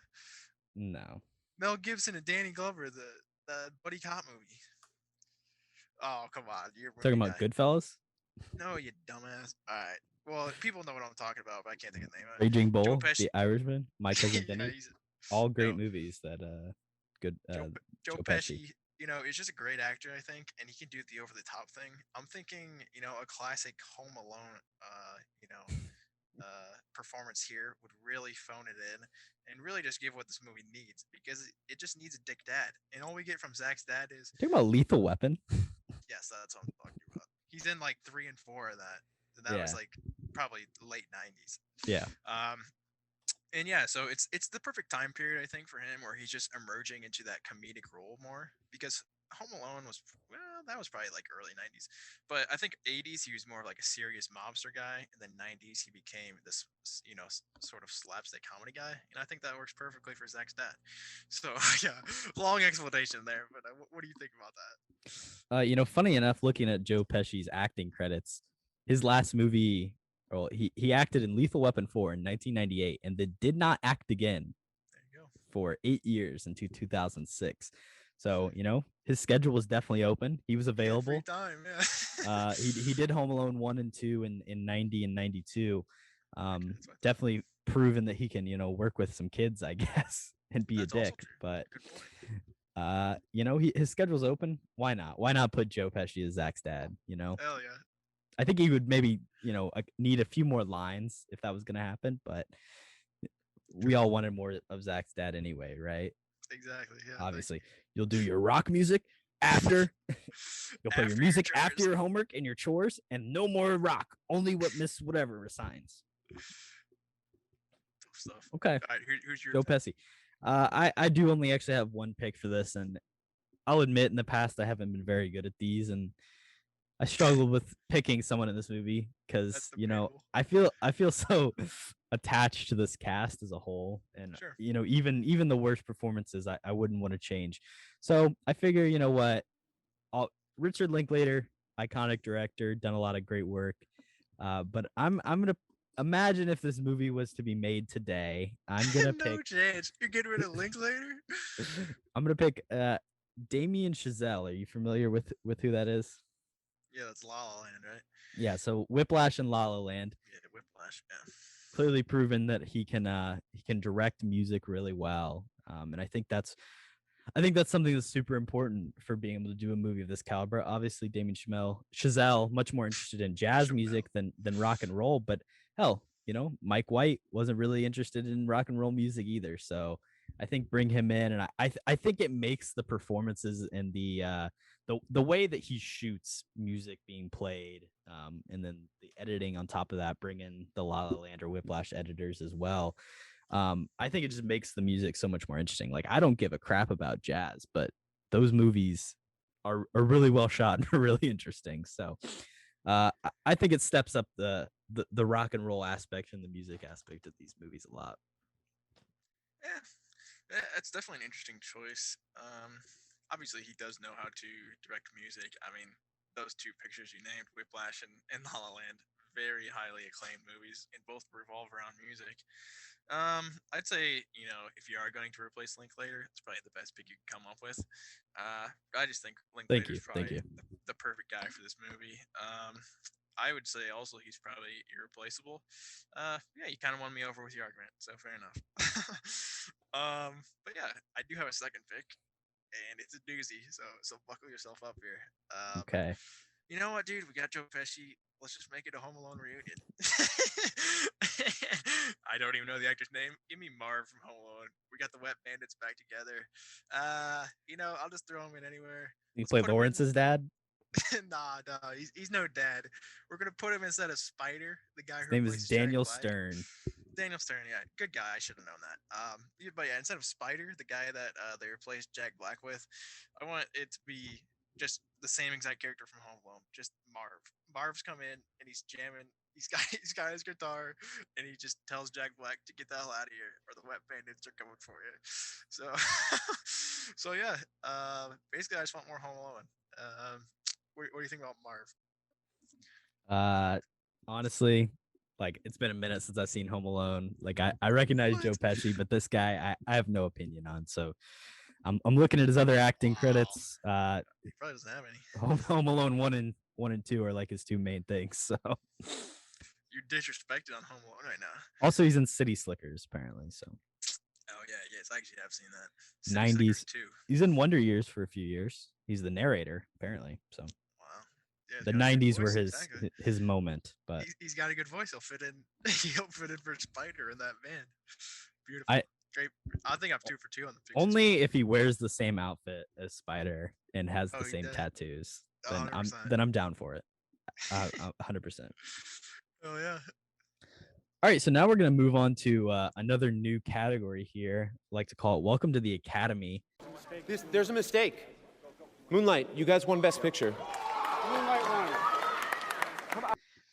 No. Mel Gibson and Danny Glover, the buddy cop movie. Oh, come on. You're a Talking movie about guy. Goodfellas? No, you dumbass. All right. Well, people know what I'm talking about, but I can't think of the name. Raging Joe Bull, Pesci. The Irishman, My Cousin Yeah, Vinny. he's All great no. movies that good Joe Joe Pesci, is just a great actor, I think, and he can do the over the top thing. I'm thinking, a classic Home Alone, performance here would really phone it in and really just give what this movie needs, because it just needs a dick dad, and all we get from Zach's dad is Talking about Lethal Weapon. yes, that's what I'm talking about. He's in like 3 and 4 of that. And that was like probably late '90s. Yeah. And yeah, so it's the perfect time period, I think, for him, where he's just emerging into that comedic role more, because Home Alone was, well, that was probably like early '90s, but I think '80s he was more like a serious mobster guy, and then '90s he became this, sort of slapstick comedy guy, and I think that works perfectly for Zach's dad. So yeah, long explanation there, but what do you think about that? Funny enough, looking at Joe Pesci's acting credits, his last movie, well, he acted in Lethal Weapon 4 in 1998, and then did not act again for 8 years until 2006. So, his schedule was definitely open. He was available. Free time, yeah. He did Home Alone 1 and 2 in 90 and 92. Definitely proven that he can, work with some kids, I guess, and be a dick. But his schedule's open. Why not? Why not put Joe Pesci as Zach's dad? Hell yeah. I think he would maybe, need a few more lines if that was going to happen, but we all wanted more of Zach's dad anyway, right? Exactly. Yeah. Obviously, you'll do your rock music after. You'll play your music after your homework and your chores, and no more rock. Only what Miss Whatever assigns. Stuff. Okay. All right, who's your Joe Pesci? I do only actually have one pick for this, and I'll admit in the past I haven't been very good at these, and I struggled with picking someone in this movie because I feel so attached to this cast as a whole, and sure. even the worst performances I wouldn't want to change. So I figure, what, Richard Linklater, iconic director, done a lot of great work, but I'm gonna imagine if this movie was to be made today, I'm gonna pick. No chance. You're getting rid of Linklater. I'm gonna pick Damien Chazelle. Are you familiar with who that is? Yeah, that's La La Land, right? Yeah, so Whiplash and La La Land. Yeah, Whiplash. Yeah. Clearly proven that he can direct music really well, and I think that's something that's super important for being able to do a movie of this caliber. Obviously, Damien Chazelle much more interested in jazz music than rock and roll, but hell, Mike White wasn't really interested in rock and roll music either. So I think bring him in, and I think it makes the performances and the way that he shoots music being played, and then the editing on top of that, bring in the La La Land or Whiplash editors as well. I think it just makes the music so much more interesting. Like, I don't give a crap about jazz, but those movies are really well shot and are really interesting. So I think it steps up the rock and roll aspect and the music aspect of these movies a lot. Yeah, it's definitely an interesting choice. Obviously, he does know how to direct music. I mean, those two pictures you named, Whiplash and La La Land, very highly acclaimed movies, and both revolve around music. I'd say, if you are going to replace Linklater, it's probably the best pick you can come up with. I just think Linklater's probably the perfect guy for this movie. I would say also he's probably irreplaceable. Yeah, you kind of won me over with your argument, so fair enough. But yeah, I do have a second pick. and it's a doozy. So buckle yourself up here. Okay. You know what, dude? We got Joe Pesci. Let's just make it a Home Alone reunion. I don't even know the actor's name. Give me Marv from Home Alone. We got the Wet Bandits back together. I'll just throw him in anywhere. You Let's play put him in- Lawrence's dad? nah, he's no dad. We're gonna put him instead of Spider, the guy His who name is replaces Jack Daniel Black. Stern. Daniel Stern, yeah, good guy. I should have known that. But yeah, instead of Spider, the guy that they replaced Jack Black with, I want it to be just the same exact character from Home Alone, just Marv. Marv's come in and he's jamming. He's got his guitar and he just tells Jack Black to get the hell out of here or the Wet Bandits are coming for you. So, so yeah. Basically, I just want more Home Alone. What do you think about Marv? Honestly, like it's been a minute since I've seen Home Alone. Like I recognize Joe Pesci, but this guy I have no opinion on. So I'm looking at his other acting credits. He probably doesn't have any. Home Alone 1 and 2 are like his two main things. So You're disrespected on Home Alone right now. also he's in City Slickers apparently. So Oh yeah, yes, I actually have seen that. 90s. Too. He's in Wonder Years for a few years. He's the narrator apparently. So Wow. Yeah, the he's got a good 90s were voice, exactly. his moment. But He's got a good voice. He'll fit in. He'll fit in for Spider in that van. Beautiful. Great. I think I'm 2 for 2 on the pictures. only if he wears the same outfit as Spider and has Oh, the he same does? tattoos, Oh, then 100%. I'm down for it. 100%. Oh yeah. All right, so now we're gonna move on to another new category here. I like to call it "Welcome to the Academy." There's a mistake. Moonlight, you guys won Best Picture.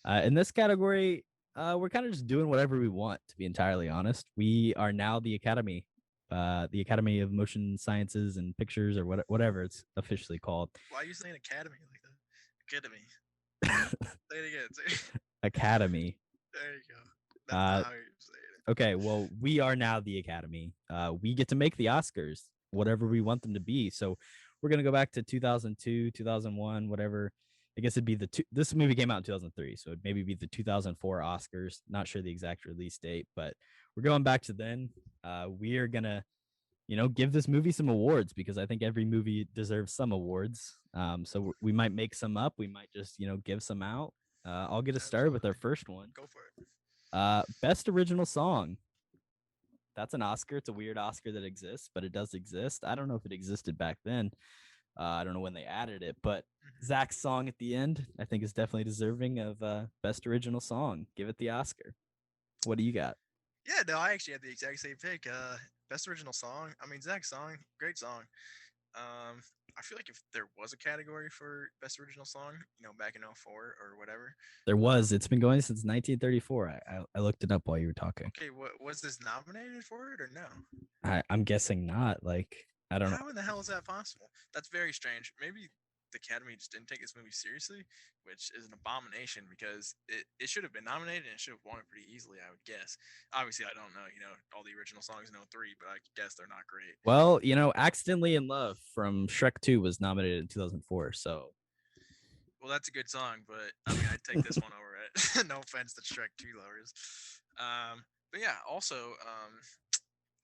In this category, we're kind of just doing whatever we want. To be entirely honest, we are now the Academy, the Academy of Motion Sciences and Pictures, or whatever it's officially called. Why are you saying Academy like that? Academy. Say it again. Say it. Academy. There you go. That's not how you say it. Okay, well, we are now the Academy. We get to make the Oscars whatever we want them to be. So we're gonna go back to 2002, 2001, whatever. I guess it'd be this movie came out in 2003, so it'd maybe be the 2004 Oscars. Not sure the exact release date, but we're going back to then. We are gonna, give this movie some awards because I think every movie deserves some awards. So we might make some up. We might just, give some out. I'll get us started with our first one. Go for it. Best Original Song. That's an Oscar. It's a weird Oscar that exists, but it does exist. I don't know if it existed back then. I don't know when they added it, but Zach's song at the end, I think, is definitely deserving of Best Original Song. Give it the Oscar. What do you got? Yeah, no, I actually had the exact same pick. Best original song. I mean, Zach's song, great song. I feel like if there was a category for best original song, back in 04 or whatever. There was. It's been going since 1934. I looked it up while you were talking. Okay, was this nominated for it or no? I'm guessing not. Like, I don't know. How in the hell is that possible? That's very strange. Maybe the Academy just didn't take this movie seriously, which is an abomination because it should have been nominated and it should have won it pretty easily, I would guess. Obviously, I don't know, all the original songs in 03, but I guess they're not great. Well, Accidentally in Love from Shrek 2 was nominated in 2004, so. Well, that's a good song, but I mean, I'd take this one over it. No offense to Shrek 2 lovers. But yeah, also,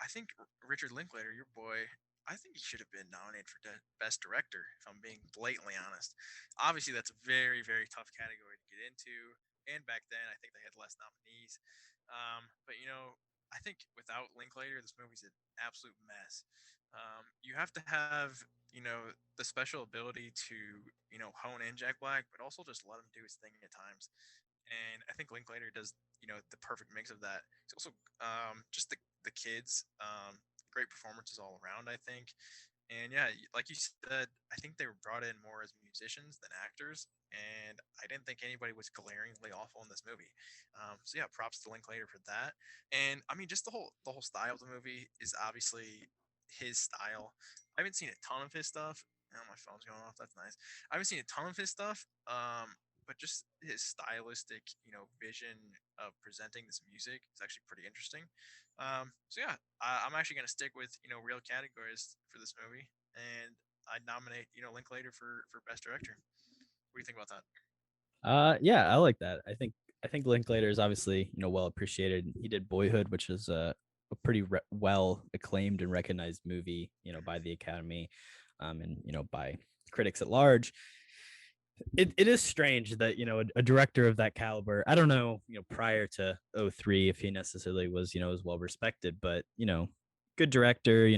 I think Richard Linklater, your boy, I think he should have been nominated for Best Director, if I'm being blatantly honest. Obviously, that's a very, very tough category to get into. And back then, I think they had less nominees. But, I think without Linklater, this movie's an absolute mess. You have to have, the special ability to, hone in Jack Black, but also just let him do his thing at times. And I think Linklater does, the perfect mix of that. It's also just the kids. Great performances all around, I think. And yeah, like you said, I think they were brought in more as musicians than actors, and I didn't think anybody was glaringly awful in this movie. So yeah, props to Linklater for that. And I mean, just the whole style of the movie is obviously his style. I haven't seen a ton of his stuff. Oh, my phone's going off. That's nice. I haven't seen a ton of his stuff. But just his stylistic, vision of presenting this music is actually pretty interesting. So yeah, I'm actually going to stick with, real categories for this movie, and I'd nominate, Linklater for Best Director. What do you think about that? Yeah, I like that. I think Linklater is obviously, well appreciated. He did Boyhood, which is a pretty well acclaimed and recognized movie, by the Academy. and by critics at large. It is strange that a director of that caliber, I don't know, prior to '03 if he necessarily was as well respected, but good director,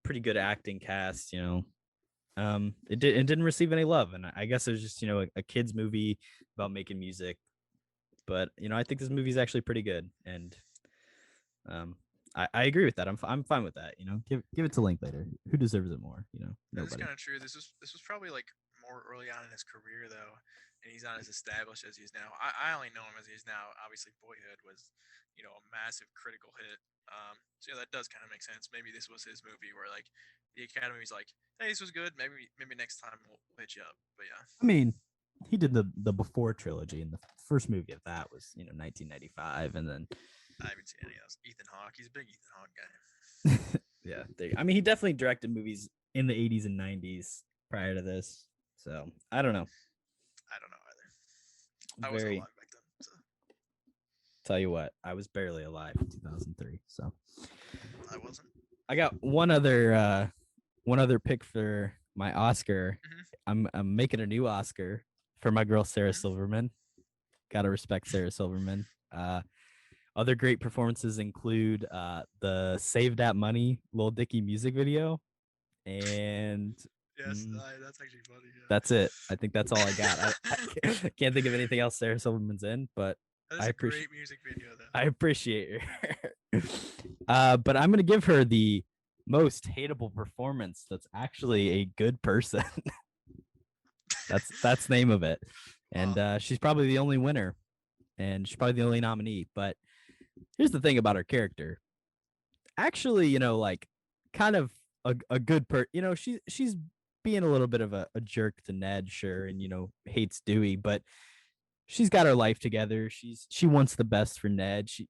pretty good acting cast, it didn't receive any love, and I guess it was just a kids movie about making music, but I think this movie is actually pretty good, and I agree with that. I'm fine with that. Give it to Linklater. Who deserves it more? That's Nobody. kind of true. This was probably like more early on in his career though, and he's not as established as he is now. I only know him as he is now. Obviously, Boyhood was a massive critical hit. So yeah, that does kind of make sense. Maybe this was his movie where like the Academy's like, hey, this was good. Maybe next time we'll hit you up. But yeah. I mean, he did the Before trilogy, and the first movie of that was 1995, and then I haven't seen any of those. Ethan Hawke. He's a big Ethan Hawke guy. yeah, I mean, he definitely directed movies in the 80s and 90s prior to this. So I don't know. I don't know either. I wasn't alive back then. So. Tell you what, I was barely alive in 2003. So I wasn't. I got one other pick for my Oscar. Mm-hmm. I'm making a new Oscar for my girl Sarah Silverman. Gotta respect Sarah Silverman. Other great performances include the Save That Money Lil Dicky music video. And yes, that's actually funny. Yeah. That's it. I think that's all I got. I can't think of anything else Sarah Silverman's in, but that is a great music video, though. I appreciate her. But I'm going to give her the most hateable performance that's actually a good person. That's the name of it. And she's probably the only winner. And she's probably the only nominee. But here's the thing about her character. Actually, like kind of a good she's being a little bit of a jerk to Ned, sure, and hates Dewey, but she's got her life together. She wants the best for Ned. She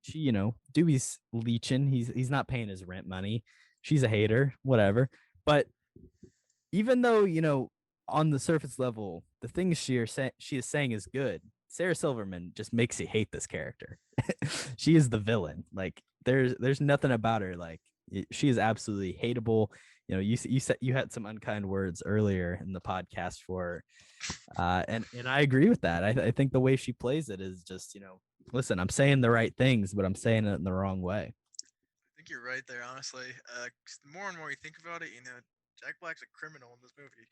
Dewey's leeching. He's not paying his rent money. She's a hater, whatever. But even though on the surface level, the things she is saying is good, Sarah Silverman just makes you hate this character. She is the villain. Like there's nothing about her. Like she is absolutely hateable. You said you had some unkind words earlier in the podcast for her. And I agree with that. I think the way she plays it is just, listen, I'm saying the right things, but I'm saying it in the wrong way. I think you're right there, honestly. The more and more you think about it, Jack Black's a criminal in this movie.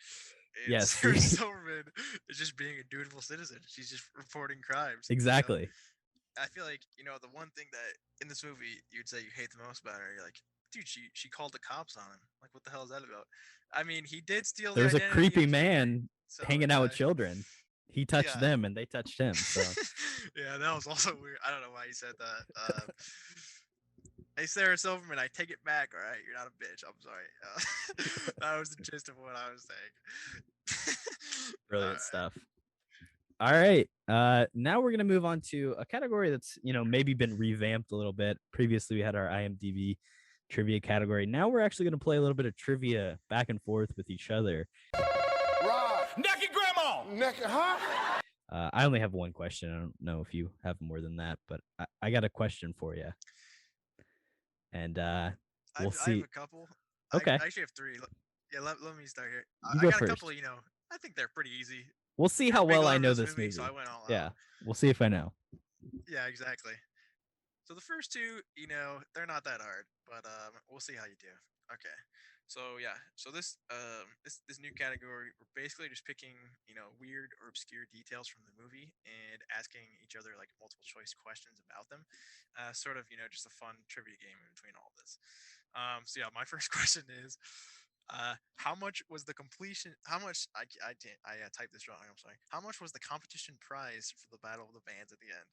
And yes. Sarah Silverman is just being a dutiful citizen. She's just reporting crimes. Exactly. I feel like, the one thing that in this movie you'd say you hate the most about her, you're like, dude, she called the cops on him. Like, what the hell is that about? I mean, he did steal. There's a creepy man hanging out with children. He touched them, and they touched him. So yeah, that was also weird. I don't know why he said that. Hey, Sarah Silverman, I take it back. All right, you're not a bitch. I'm sorry. That was the gist of what I was saying. Brilliant stuff. All right. Now we're gonna move on to a category that's maybe been revamped a little bit. Previously, we had our IMDb trivia category. Now we're actually going to play a little bit of trivia back and forth with each other. Right. Naked grandma. Naked, huh? I only have one question. I don't know if you have more than that, but I got a question for you. And we'll see. I have a couple. Okay. I actually have three. Yeah, let me start here. You I go got first. a couple, I think they're pretty easy. We'll see how well I know this movie. So I went all yeah, out. We'll see if I know. Yeah, exactly. So the first two, they're not that hard, but we'll see how you do. Okay. So yeah, so this new category, we're basically just picking, weird or obscure details from the movie and asking each other like multiple choice questions about them. Sort of, just a fun trivia game in between all this. So yeah, my first question is, how much was the completion? How much I typed this wrong. I'm sorry. How much was the competition prize for the Battle of the Bands at the end?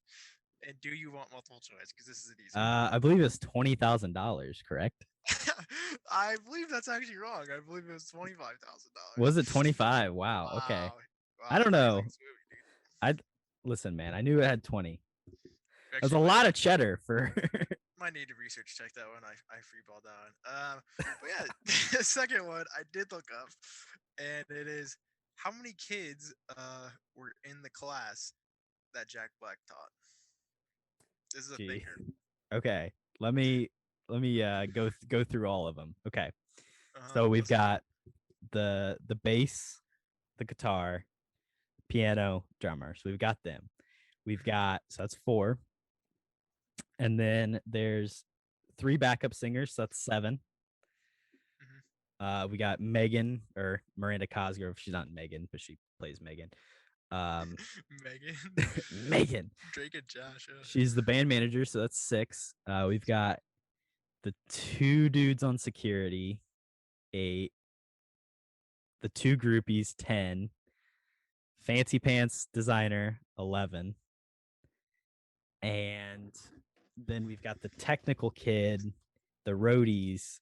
And do you want multiple choice? Because this is an easy. I believe it's $20,000, correct? I believe that's actually wrong. I believe it was $25,000. Was it 25? Wow. Okay. Wow, I don't know. movie, listen, man. I knew it had 20. There's a lot of cheddar for. Might need to research check that one. I freeballed that one. But yeah, the second one I did look up, and it is how many kids were in the class that Jack Black taught. This is a thinker. Okay, let me go through all of them. Okay, so we've got the bass, the guitar, piano, drummer. So we've got them. We've got, so that's 4. And then there's 3 backup singers, so that's 7. We got Megan, or Miranda Cosgrove. She's not Megan, but she plays Megan. Megan. Megan. Drake and Josh. She's the band manager, so that's 6. We've got the 2 dudes on security, 8. The 2 groupies, 10. Fancy pants designer, 11. And then we've got the technical kid, the roadies,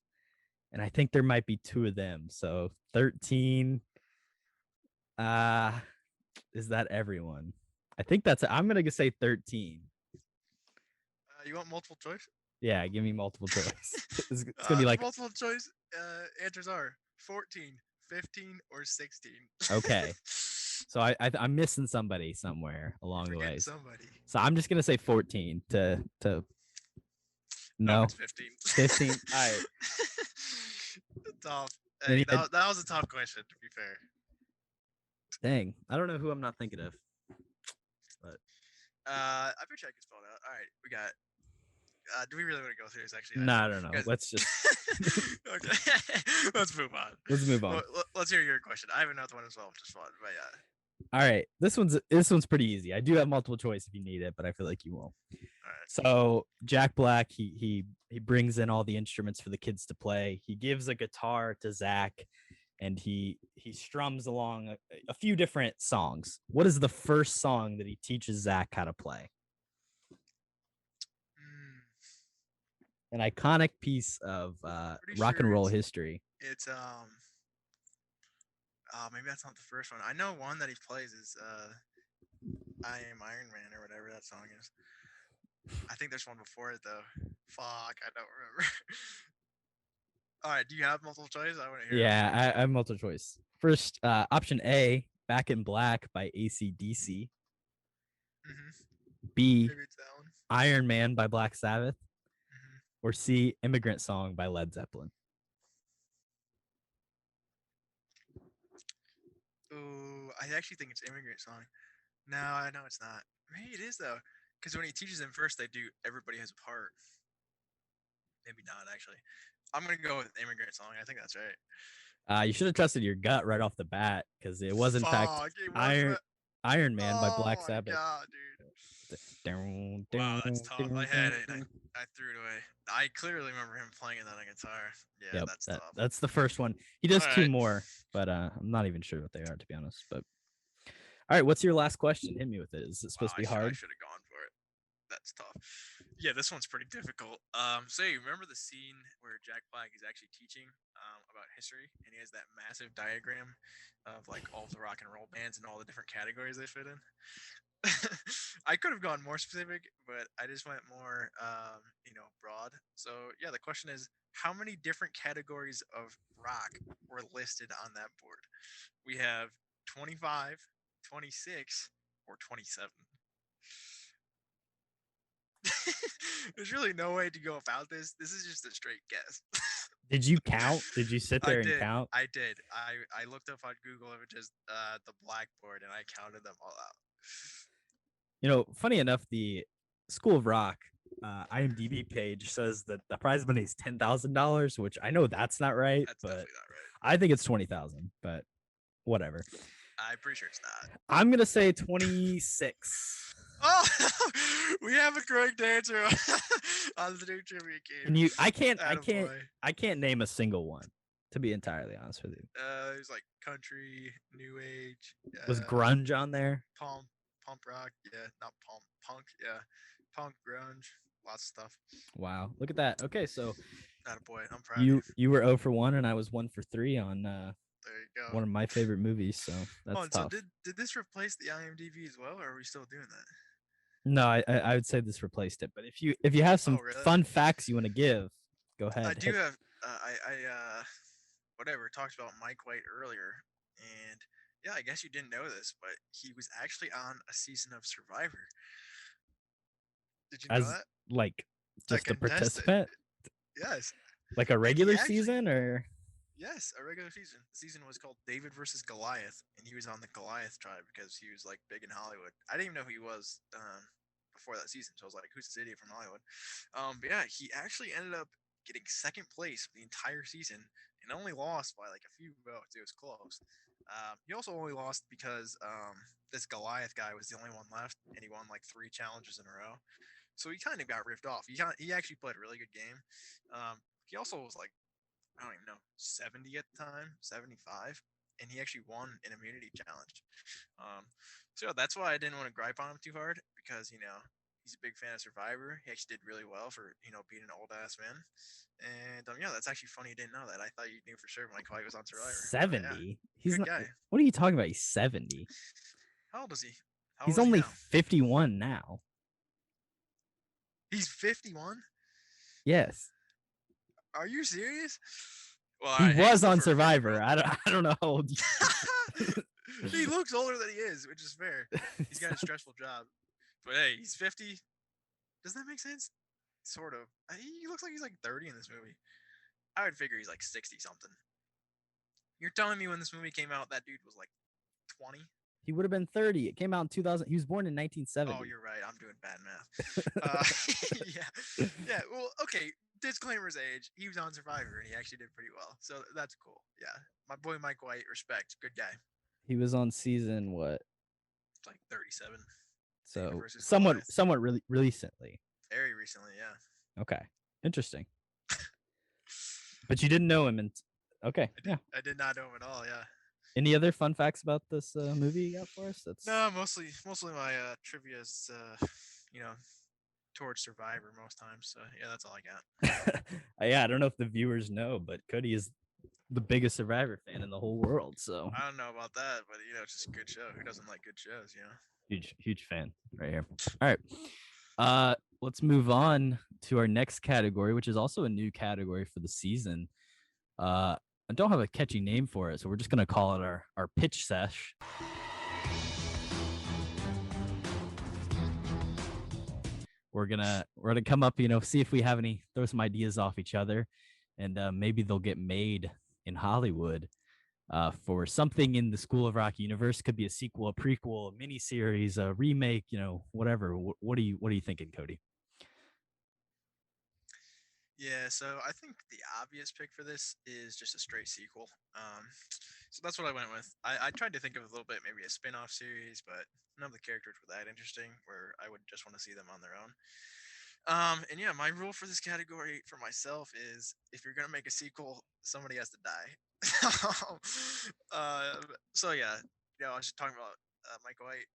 and I think there might be 2 of them. So 13. Is that everyone? I think that's it. I'm gonna say 13. You want multiple choice? Yeah, give me multiple choice. It's gonna be like multiple choice. Answers are 14, 15, or 16. Okay. So I'm missing somebody somewhere along the way. Somebody. So I'm just gonna say 14 to no. It's 15. 15. All right. Tough. Hey, that was a tough question, to be fair. Dang, I don't know who I'm not thinking of. But I bet you I can spell it out. All right, we got. Do we really want to go through this? Actually, no, I don't know. Let's just. Okay, let's move on. Let's move on. Let's hear your question. I have another one as well, which is fun. But yeah. All right, this one's pretty easy. I do have multiple choice if you need it, but I feel like you won't. All right. So Jack Black, he brings in all the instruments for the kids to play. He gives a guitar to Zach, and he strums along a few different songs. What is the first song that he teaches Zach how to play? An iconic piece of rock and roll history. It's maybe that's not the first one. I know one that he plays is I Am Iron Man or whatever that song is. I think there's one before it though. Fuck, I don't remember. All right, do you have multiple choice? I want to hear. Yeah, I have multiple choice. First, option A, Back in Black by AC/DC. B, Iron Man by Black Sabbath. Or C, Immigrant Song by Led Zeppelin. Oh, I actually think it's Immigrant Song. No, I know it's not. Maybe it is though, because when he teaches them first, they do Everybody Has a Part. Maybe not actually. I'm gonna go with Immigrant Song. I think that's right. You should have trusted your gut right off the bat, because it was in fact Iron Man by Black Sabbath. God, dude. Wow, that's tough. I had it. I threw it away. I clearly remember him playing it on a guitar. Yeah, yep, that's tough. That's the first one. He does 2 more, but I'm not even sure what they are, to be honest. But all right, what's your last question? Hit me with it. Is it supposed to be hard? I should have gone for it. That's tough. Yeah, this one's pretty difficult. So you remember the scene where Jack Black is actually teaching about history, and he has that massive diagram of like all the rock and roll bands and all the different categories they fit in. I could have gone more specific, but I just went more, broad. So yeah, the question is, how many different categories of rock were listed on that board? We have 25, 26, or 27. There's really no way to go about this. This is just a straight guess. Did you count? Did you sit there and count? I did. I looked up on Google Images the blackboard, and I counted them all out. You know, funny enough, the School of Rock IMDb page says that the prize money is $10,000, which I know that's not right. That's definitely not right. I think it's 20,000, but whatever. I'm pretty sure it's not. I'm gonna say 26. Oh, we have a correct answer on the new trivia game. And I can't name a single one, to be entirely honest with you. There's like country, new age. Was grunge on there? Pump rock, yeah, not punk, yeah, punk, grunge, lots of stuff. Wow, look at that. Okay, so not a boy. I'm proud of you. You were 0 for 1, and I was 1 for 3 on there you go. One of my favorite movies. So that's tough. So did this replace the IMDb as well, or are we still doing that? No, I would say this replaced it. But if you have some fun facts you want to give, go ahead. I do have. I talked about Mike White earlier, and yeah, I guess you didn't know this, but he was actually on a season of Survivor. Did you know that? Like just a participant? Yes. Like a regular season, or? Yes, a regular season. The season was called David versus Goliath, and he was on the Goliath tribe because he was like big in Hollywood. I didn't even know who he was before that season, so I was like, "Who's this idiot from Hollywood?" But yeah, he actually ended up getting second place for the entire season and only lost by like a few votes. It was close. He also only lost because this Goliath guy was the only one left, and he won like 3 challenges in a row. So he kind of got ripped off. He actually played a really good game. He also was like, I don't even know, 70 at the time, 75, and he actually won an immunity challenge. So yeah, that's why I didn't want to gripe on him too hard because he's a big fan of Survivor. He actually did really well for being an old ass man. And yeah, that's actually funny. You didn't know that. I thought you knew for sure Mike White was on Survivor. But, yeah, 70. He's good not. guy. What are you talking about? He's 70. How old is he? How He's old is he only now? 51 now. He's 51. Yes. Are you serious? Well, He hey, was good on for him, Survivor. bro. I don't know how old He looks older than he is, which is fair. He's got a stressful job. But hey, he's 50. Does that make sense? Sort of. He looks like he's like 30 in this movie. I would figure he's like 60 something. You're telling me when this movie came out, that dude was like 20? He would have been 30. It came out in 2000. He was born in 1970. Oh, you're right. I'm doing bad math. Yeah. Yeah. Well, okay. Disclaimer his age. He was on Survivor and he actually did pretty well. So that's cool. Yeah. My boy Mike White, respect. Good guy. He was on season what? Like 37. So somewhat really recently. Very recently, yeah. Okay. Interesting. But you didn't know him okay. Yeah. I did not know him at all, yeah. Any other fun facts about this movie you got for us? No, mostly my trivia is towards Survivor most times. So yeah, that's all I got. Yeah, I don't know if the viewers know, but Kody is the biggest Survivor fan in the whole world. So I don't know about that, but it's just a good show. Who doesn't like good shows, Huge fan right here. All right. Let's move on to our next category, which is also a new category for the season. I don't have a catchy name for it, so we're just gonna call it our pitch sesh. We're gonna come up, see if we have throw some ideas off each other, and maybe they'll get made in Hollywood for something in the School of Rock universe. Could be a sequel, a prequel, a miniseries, a remake, whatever. What are you thinking, Kody? Yeah, so I think the obvious pick for this is just a straight sequel. So that's what I went with. I tried to think of a little bit, maybe a spin-off series, but none of the characters were that interesting where I would just want to see them on their own. And yeah, my rule for this category for myself is if you're going to make a sequel, somebody has to die. So yeah, I was just talking about Mike White.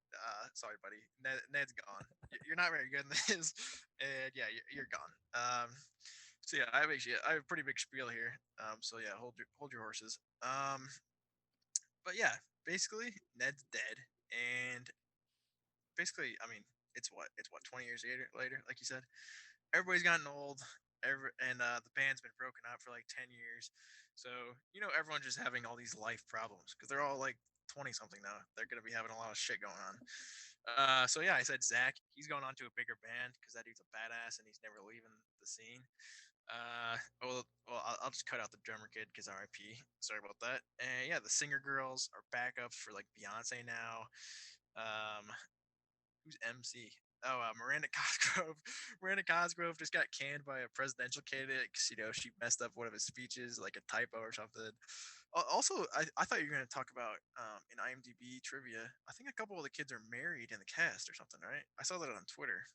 Sorry, buddy. Ned's gone. You're not very good in this. And yeah, you're gone. So yeah, I have a pretty big spiel here. So yeah, hold your horses. But yeah, basically Ned's dead, and basically, I mean, it's what 20 years later, like you said. Everybody's gotten old. And the band's been broken up for like 10 years. So everyone's just having all these life problems because they're all like 20 something now. They're gonna be having a lot of shit going on. So yeah, I said Zach. He's going on to a bigger band because that dude's a badass and he's never leaving the scene. Well, I'll just cut out the drummer kid because RIP. Sorry about that. And yeah, the singer girls are backups for like Beyonce now. Who's MC? Oh, Miranda Cosgrove. Miranda Cosgrove just got canned by a presidential candidate because she messed up one of his speeches, like a typo or something. Also, I thought you were going to talk about in IMDb trivia. I think a couple of the kids are married in the cast or something, right? I saw that on Twitter.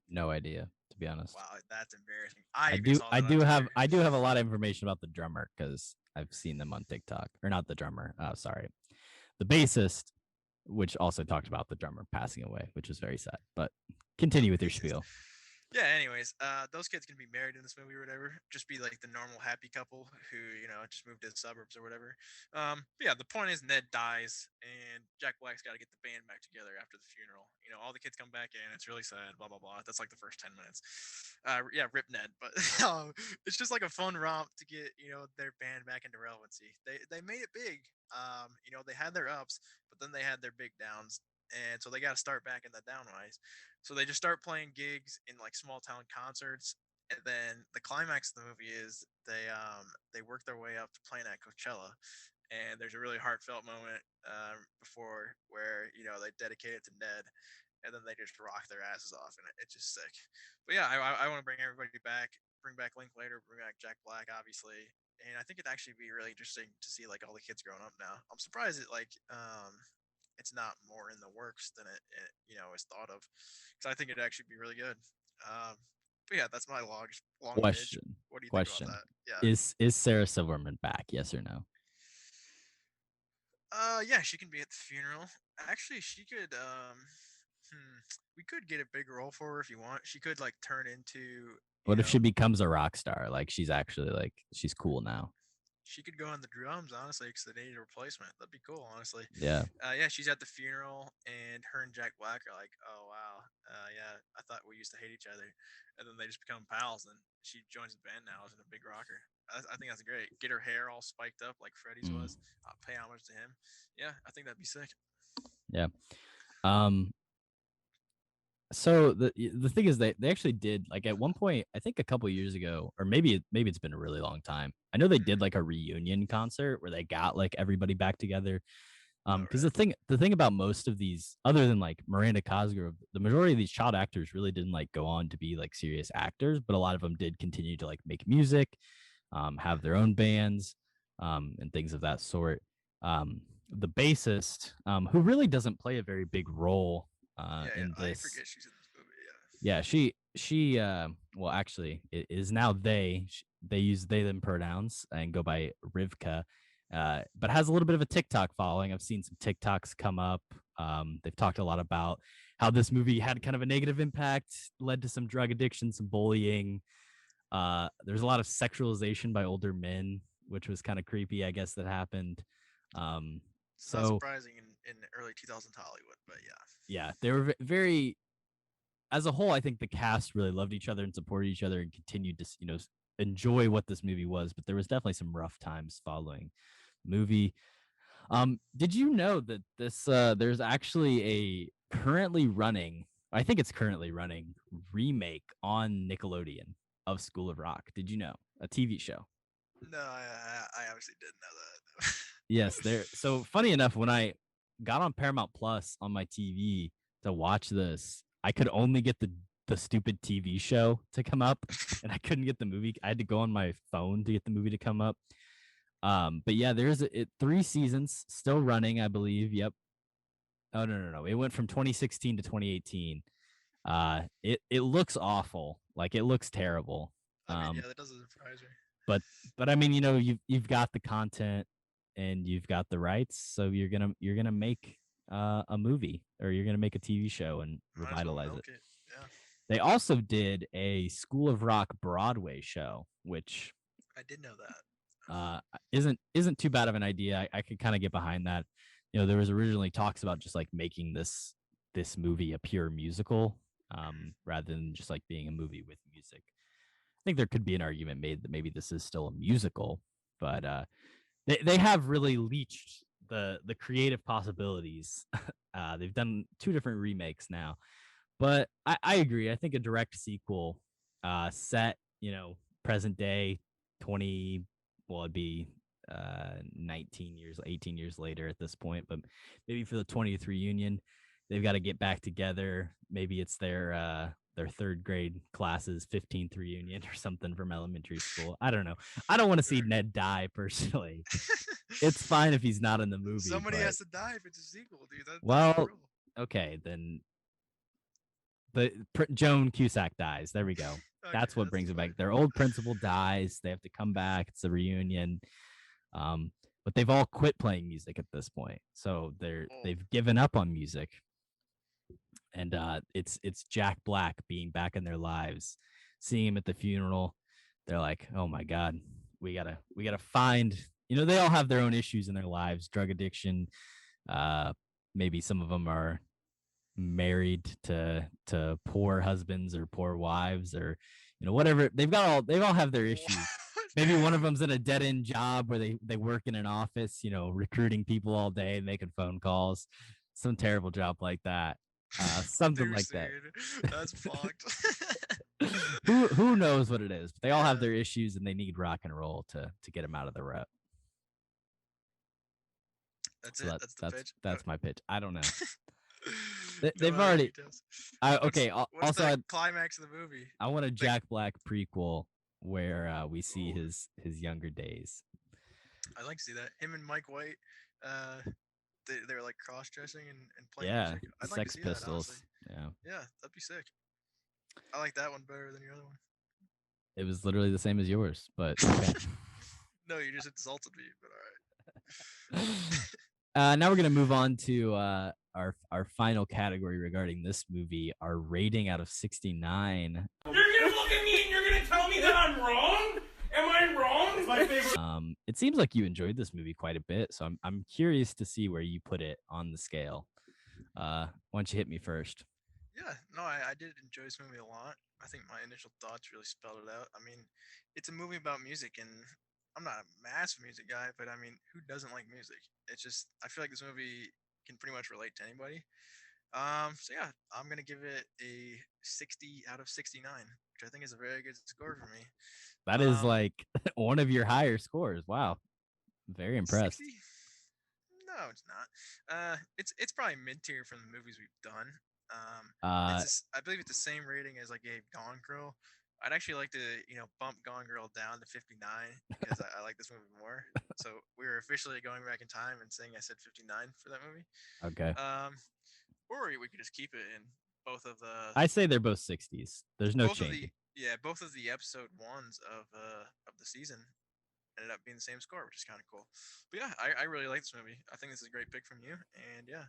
No idea, to be honest. Wow, that's embarrassing. I do have a lot of information about the drummer because I've seen them on TikTok. Or not the drummer. Sorry, the bassist, which also talked about the drummer passing away, which was very sad. But continue with your spiel. Yeah, anyways, those kids can be married in this movie or whatever. Just be like the normal happy couple who, just moved to the suburbs or whatever. But yeah, the point is Ned dies and Jack Black's got to get the band back together after the funeral. All the kids come back in. It's really sad, blah, blah, blah. That's like the first 10 minutes. Yeah, rip Ned. But it's just like a fun romp to get, their band back into relevancy. They made it big. They had their ups, but then they had their big downs. And so they got to start back in the downwise. So they just start playing gigs in like small town concerts. And then the climax of the movie is they work their way up to playing at Coachella, and there's a really heartfelt moment before where they dedicate it to Ned, and then they just rock their asses off, and it's just sick. But yeah, I want to bring everybody back, bring back Linklater, bring back Jack Black, obviously, and I think it'd actually be really interesting to see like all the kids growing up now. I'm surprised it it's not more in the works than it is thought of, because I think it'd actually be really good. But yeah, that's my long pitch. What do you think about that? Yeah. Is Sarah Silverman back? Yes or no? Yeah, she can be at the funeral. Actually, she could. We could get a big role for her if you want. She could like turn into. What if she becomes a rock star? Like she's actually like she's cool now. She could go on the drums, honestly, because they need a replacement. That'd be cool, honestly. Yeah. Yeah, she's at the funeral, and her and Jack Black are like, "Oh wow, yeah, I thought we used to hate each other," and then they just become pals. And she joins the band now as a big rocker. I think that's great. Get her hair all spiked up like Freddie's was. Pay homage to him. Yeah, I think that'd be sick. Yeah. So the thing is they actually did like at one point, I think a couple years ago, or maybe it's been a really long time. I know they did like a reunion concert where they got like everybody back together. Because the thing about most of these, other than like Miranda Cosgrove, the majority of these child actors really didn't like go on to be like serious actors, but a lot of them did continue to like make music, have their own bands, and things of that sort. The bassist, who really doesn't play a very big role in this. I forget she's in this movie. Yeah, she well actually it is now they use they them pronouns and go by Rivka, but has a little bit of a TikTok following. I've seen some TikToks come up. They've talked a lot about how this movie had kind of a negative impact, led to some drug addiction, some bullying. There's a lot of sexualization by older men, which was kind of creepy, I guess, that happened. So not surprising in early 2000s Hollywood, but yeah. Yeah, they were very, as a whole, I think the cast really loved each other and supported each other and continued to, enjoy what this movie was. But there was definitely some rough times following the movie. Did you know that this there's actually a currently running remake on Nickelodeon of School of Rock? Did you know? A TV show. No, I obviously didn't know that. Yes, there. So funny enough, when I got on Paramount Plus on my TV to watch this, I could only get the stupid TV show to come up, and I couldn't get the movie. I had to go on my phone to get the movie to come up. But yeah, there's 3 seasons still running, I believe. Yep. Oh no. It went from 2016 to 2018. It looks awful. Like it looks terrible. Yeah, that doesn't surprise me. But I mean, you've got the content and you've got the rights, so you're gonna make a movie, or you're gonna make a TV show and revitalize it. Yeah. They also did a School of Rock Broadway show, which I did know that. Isn't too bad of an idea. I could kind of get behind that. There was originally talks about just like making this movie a pure musical, rather than just like being a movie with music. I think there could be an argument made that maybe this is still a musical, but they have really leached the creative possibilities. They've done 2 different remakes now, but I agree. I think a direct sequel, set, present day, it'd be 18 years later at this point, but maybe for the 20th reunion, they've got to get back together. Maybe it's their 3rd grade class's 15th reunion or something from elementary school. I don't know. I don't want to see Ned die personally. It's fine if he's not in the movie. Somebody has to die if it's a sequel, dude. Well, okay, then Joan Cusack dies. There we go. Okay, that's what brings it back. Their old principal dies. They have to come back. It's a reunion. But they've all quit playing music at this point, so they've given up on music. And it's Jack Black being back in their lives, seeing him at the funeral. They're like, oh my God, we gotta find. They all have their own issues in their lives, drug addiction. Maybe some of them are married to poor husbands or poor wives, or whatever. They all have their issues. Maybe one of them's in a dead end job where they work in an office, recruiting people all day, making phone calls, some terrible job like that. Something like that. That's fucked. who knows what it is? But they all have their issues, and they need rock and roll to get them out of the rut. That's So it. That's the pitch. That's my pitch. I don't know. No They've other already. details. Okay. What's Also, the climax of the movie? I want a Jack Black prequel where we see his younger days. I'd like to see that. Him and Mike White, they're like cross dressing and playing Yeah, music. I'd like to Sex see Pistols. that, honestly. Yeah. Yeah, that'd be sick. I like that one better than your other one. It was literally the same as yours, but okay. No, you just insulted me, but all right. Now we're gonna move on to our final category regarding this movie, our rating out of 69. You're gonna look at me and you're gonna tell me that I'm wrong? Am I wrong? It's my favorite. It seems like you enjoyed this movie quite a bit, so I'm curious to see where you put it on the scale. Why don't you hit me first? Yeah, no, I did enjoy this movie a lot. I think my initial thoughts really spelled it out. I mean, it's a movie about music, and I'm not a massive music guy, but I mean, who doesn't like music? It's just, I feel like this movie can pretty much relate to anybody. So yeah, I'm gonna give it a 60 out of 69, which I think is a very good score for me. That is like one of your higher scores. Wow, very impressed. 60? No, it's not. It's probably mid tier from the movies we've done. I believe it's the same rating as I gave Gone Girl. I'd actually like to, bump Gone Girl down to 59 because I like this movie more. So we were officially going back in time and saying I said 59 for that movie. Okay. Or we could just keep it in both of the. I say they're both 60s. There's no change. Both of the episode ones of the season ended up being the same score, which is kind of cool. But yeah, I really like this movie. I think this is a great pick from you, and yeah.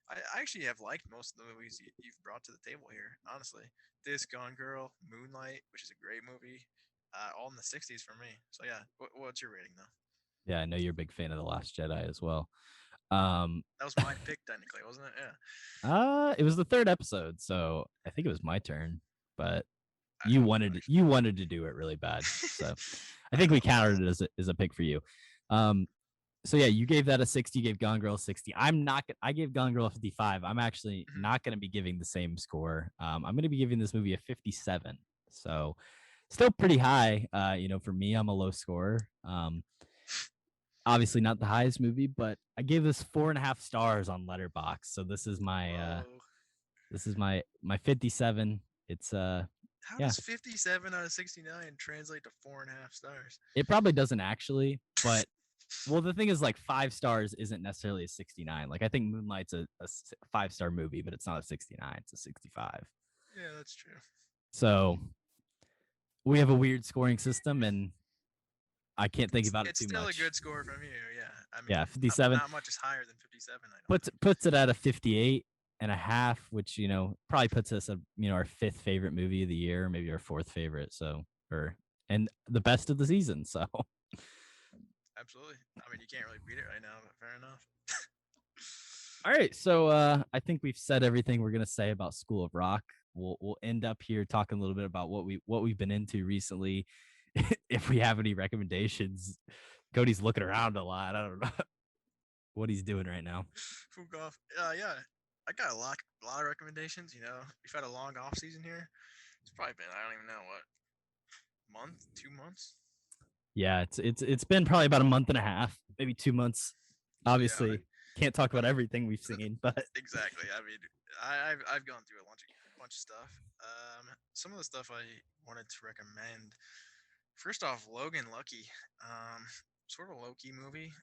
I actually have liked most of the movies you've brought to the table here, honestly. This, Gone Girl, Moonlight, which is a great movie, all in the 60s for me. So yeah, what's your rating though? Yeah, I know you're a big fan of The Last Jedi as well. That was my pick technically, wasn't it? Yeah. It was the third episode, so I think it was my turn, but you wanted to do it really bad, so I think we counted it as a pick for you. So yeah, you gave that a 60, you gave Gone Girl a 60. I gave Gone Girl a 55. I'm actually not going to be giving the same score. I'm going to be giving this movie a 57. So still pretty high. For me, I'm a low scorer. Obviously not the highest movie, but I gave this 4.5 stars on Letterboxd. So this is my 57. It's How does 57 out of 69 translate to 4.5 stars? It probably doesn't actually, but well, the thing is, like, 5 stars isn't necessarily a 69. Like, I think Moonlight's a 5-star movie, but it's not a 69. It's a 65. Yeah, that's true. So we have a weird scoring system, and I can't think about it too much. It's still a good score from you, yeah. I mean, yeah, 57. Not much is higher than 57. Puts it at a 58.5, which probably puts us at our 5th favorite movie of the year, maybe our 4th favorite. So, and the best of the season. So. Absolutely. I mean, you can't really beat it right now, but fair enough. All right, so I think we've said everything we're gonna say about School of Rock. We'll end up here talking a little bit about what we've been into recently. If we have any recommendations, Cody's looking around a lot. I don't know what he's doing right now. Fook off. Yeah, I got a lot of recommendations. We've had a long off season here. It's probably been, I don't even know what, month, 2 months. Yeah, it's been probably about a month and a half, maybe 2 months. Obviously, can't talk about everything we've seen, but exactly. I mean, I've gone through a bunch of stuff. Some of the stuff I wanted to recommend. First off, Logan Lucky, sort of a low key movie.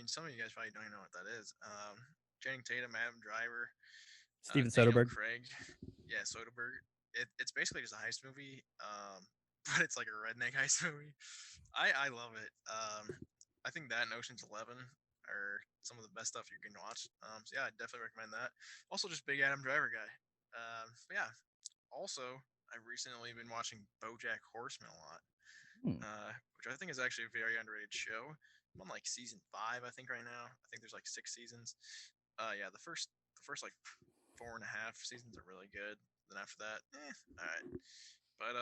Some of you guys probably don't even know what that is. Channing Tatum, Adam Driver, Steven Daniel Soderbergh. Craig. Yeah, Soderbergh. It's basically just a heist movie. But it's like a redneck heist movie. I love it. I think that and Ocean's 11 are some of the best stuff you can watch. So yeah, I definitely recommend that. Also, just big Adam Driver guy. But yeah. Also, I've recently been watching BoJack Horseman a lot, which I think is actually a very underrated show. I'm on like season 5, I think right now. I think there's like 6 seasons. Yeah, the first like 4.5 seasons are really good. Then after that, all right. But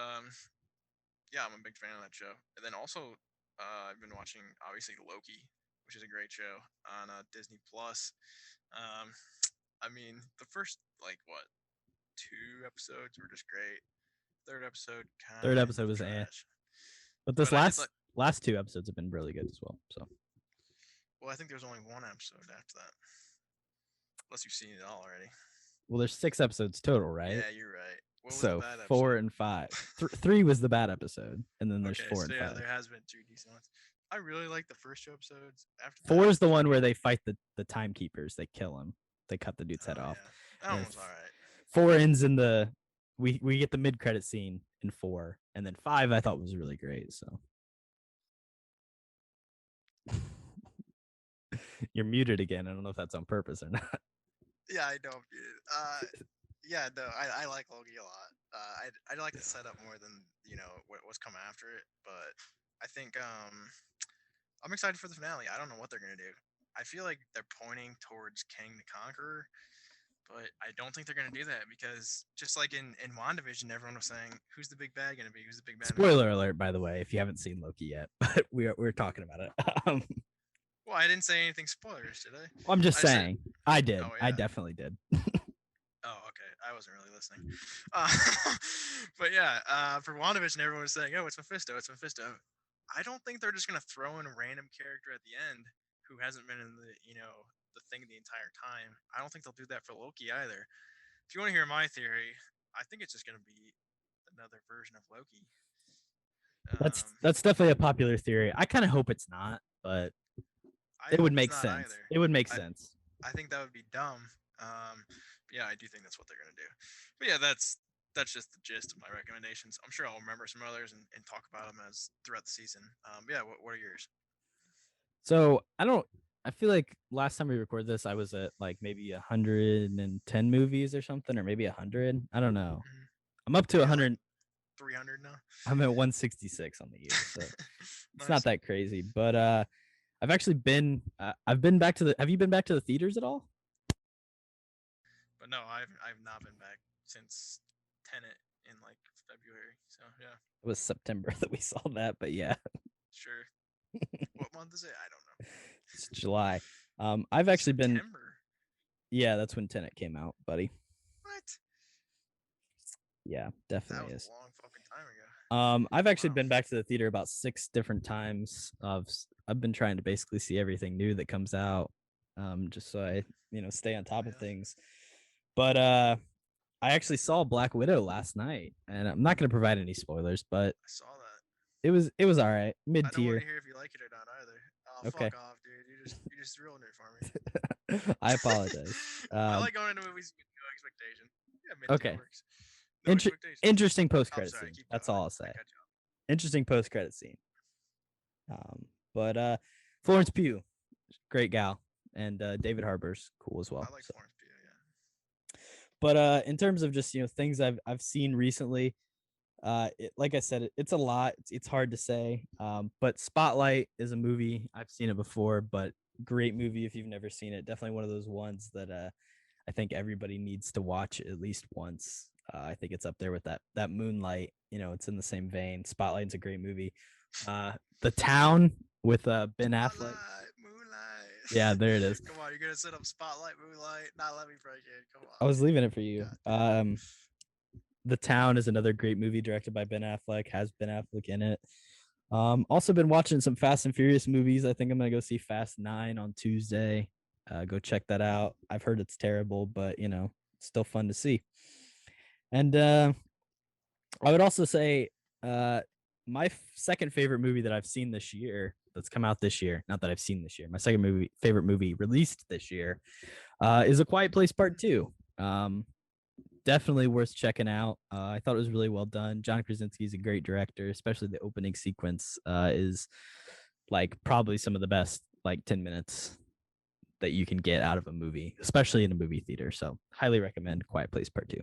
yeah, I'm a big fan of that show. And then also, I've been watching, obviously, Loki, which is a great show on Disney+. I mean, the first, 2 episodes were just great. Third episode. Third episode was but this But I did last 2 episodes have been really good as well. So. Well, I think there's only 1 episode after that, unless you've seen it all already. Well, there's 6 episodes total, right? Yeah, you're right. What was so the bad 4 episode? and 5. 3 was the bad episode, and then there's Okay, 4 so and yeah, 5. there has been 2 decent ones. I really like the first 2 episodes. After 4 that, is the one where they fight the timekeepers. They kill him. They cut the dude's head off. that one was all right. 4 ends in the we get the mid credit scene in 4, and then 5 I thought was really great. So you're muted again. I don't know if that's on purpose or not. Yeah, I know. Yeah, no, I like Loki a lot. I like the setup more than what's coming after it, but I think I'm excited for the finale. I don't know what they're gonna do. I feel like they're pointing towards Kang the Conqueror, but I don't think they're gonna do that because just like in WandaVision, everyone was saying, "Who's the big bad gonna be? Who's the big bad?" Spoiler alert, by the way, if you haven't seen Loki yet, but we're talking about it. Well, I didn't say anything spoilers, did I? I'm just I saying. I did. Oh, I yeah. definitely did. Oh, okay. I wasn't really listening. But yeah, for WandaVision, everyone was saying, "Oh, it's Mephisto. It's Mephisto." I don't think they're just gonna throw in a random character at the end who hasn't been in the thing the entire time. I don't think they'll do that for Loki either. If you want to hear my theory, I think it's just gonna be another version of Loki. That's definitely a popular theory. I kind of hope it's not, but it would make sense. Either. It would make sense. I think that would be dumb. Yeah, I do think that's what they're gonna do. But yeah, that's just the gist of my recommendations. I'm sure I'll remember some others and talk about them as throughout the season. Yeah, what are yours? So I feel like last time we recorded this, I was at like maybe 110 movies or something, or maybe 100. I don't know. I'm up to 100. 300 now. I'm at 166 on the year, so it's Nice. not that crazy. But I've actually been. I've been back to the. Have you been back to the theaters at all? But no, I've not been back since Tenet in like February. So yeah, It was September that we saw that, but yeah, sure. What month is it? I don't know. it's July. I've actually been. September. Yeah, that's when Tenet came out, buddy. What? Yeah, That definitely was is. a long fucking time ago. I've actually been back to the theater about 6 different times. I've been trying to basically see everything new that comes out, just so I stay on top of things. But I actually saw Black Widow last night, and I'm not going to provide any spoilers, but I saw that. it was all right, mid I don't want tier. to hear if you like it or not either. Oh, Okay. fuck off, dude. You just ruined it for me. I apologize. I like going into movies with no expectation. Yeah, mid-tier Okay. works. No expectations. Interesting post I'm credit sorry, scene. keep That's going. all I'll I say. cut you off. Interesting post credit scene. But Florence Pugh, great gal, and David Harbour's cool as well. I like so. Florence Pugh, yeah. But in terms of just things I've seen recently, like I said, it's a lot. It's hard to say. But Spotlight is a movie. I've seen it before, but great movie if you've never seen it. Definitely one of those ones that I think everybody needs to watch at least once. I think it's up there with that Moonlight. It's in the same vein. Spotlight's a great movie. The Town with Ben Affleck. Moonlight. Yeah, there it is. Come on, you're gonna set up Spotlight, Moonlight. Not let me break it. Come on. I was leaving it for you. The Town is another great movie directed by Ben Affleck. Has Ben Affleck in it. Also been watching some Fast and Furious movies. I think I'm gonna go see Fast 9 on Tuesday. Go check that out. I've heard it's terrible, but it's still fun to see. And I would also say my second favorite movie that I've seen this year, that's come out this year, not that I've seen this year, my second favorite movie released this year is A Quiet Place Part 2. Definitely worth checking out. I thought it was really well done. John Krasinski is a great director, especially the opening sequence is like probably some of the best 10 minutes that you can get out of a movie, especially in a movie theater. So highly recommend Quiet Place Part 2.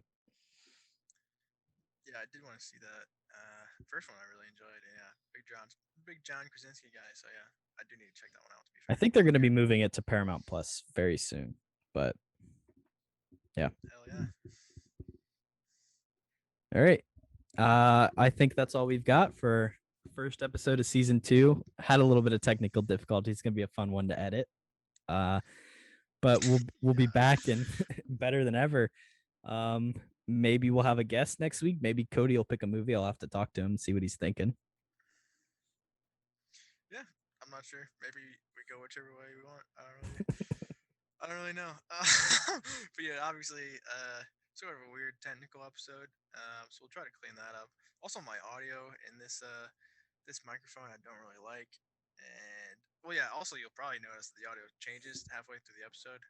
Yeah, I did want to see that. First one I really enjoyed. Yeah, big John Krasinski guy. So yeah, I do need to check that one out. To be fair. I think they're going to be moving it to Paramount Plus very soon, but yeah. Hell yeah. All right. I think that's all we've got for first episode of season 2. Had a little bit of technical difficulty. It's going to be a fun one to edit. But we'll be back and better than ever. maybe we'll have a guest next week. Maybe Kody will pick a movie. I'll have to talk to him, see what he's thinking. Yeah, I'm not sure. Maybe we go whichever way we want. I don't really know. But yeah, obviously, sort of a weird technical episode. So we'll try to clean that up. Also, my audio in this microphone I don't really like, and well, yeah. Also, you'll probably notice that the audio changes halfway through the episode.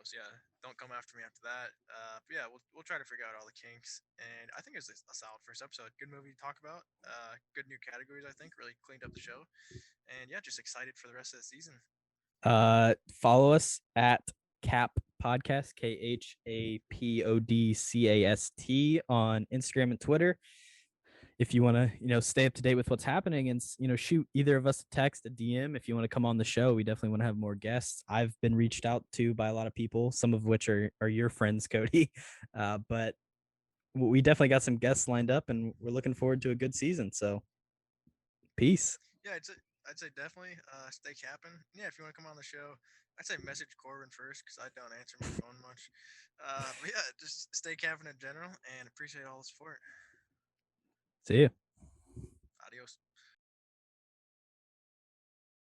So yeah, don't come after me after that. But yeah, we'll try to figure out all the kinks, and I think it was a solid first episode. Good movie to talk about. Good new categories. I think really cleaned up the show, and yeah, just excited for the rest of the season. Follow us at KHAP Podcast, KHAPODCAST on Instagram and Twitter. If you want to, stay up to date with what's happening and, shoot either of us a text, a DM. If you want to come on the show, we definitely want to have more guests. I've been reached out to by a lot of people, some of which are your friends, Kody. But we definitely got some guests lined up, and we're looking forward to a good season. So peace. Yeah, I'd say definitely stay capping. Yeah, if you want to come on the show, I'd say message Korbin first because I don't answer my phone much. But yeah, just stay capping in general and appreciate all the support. See you.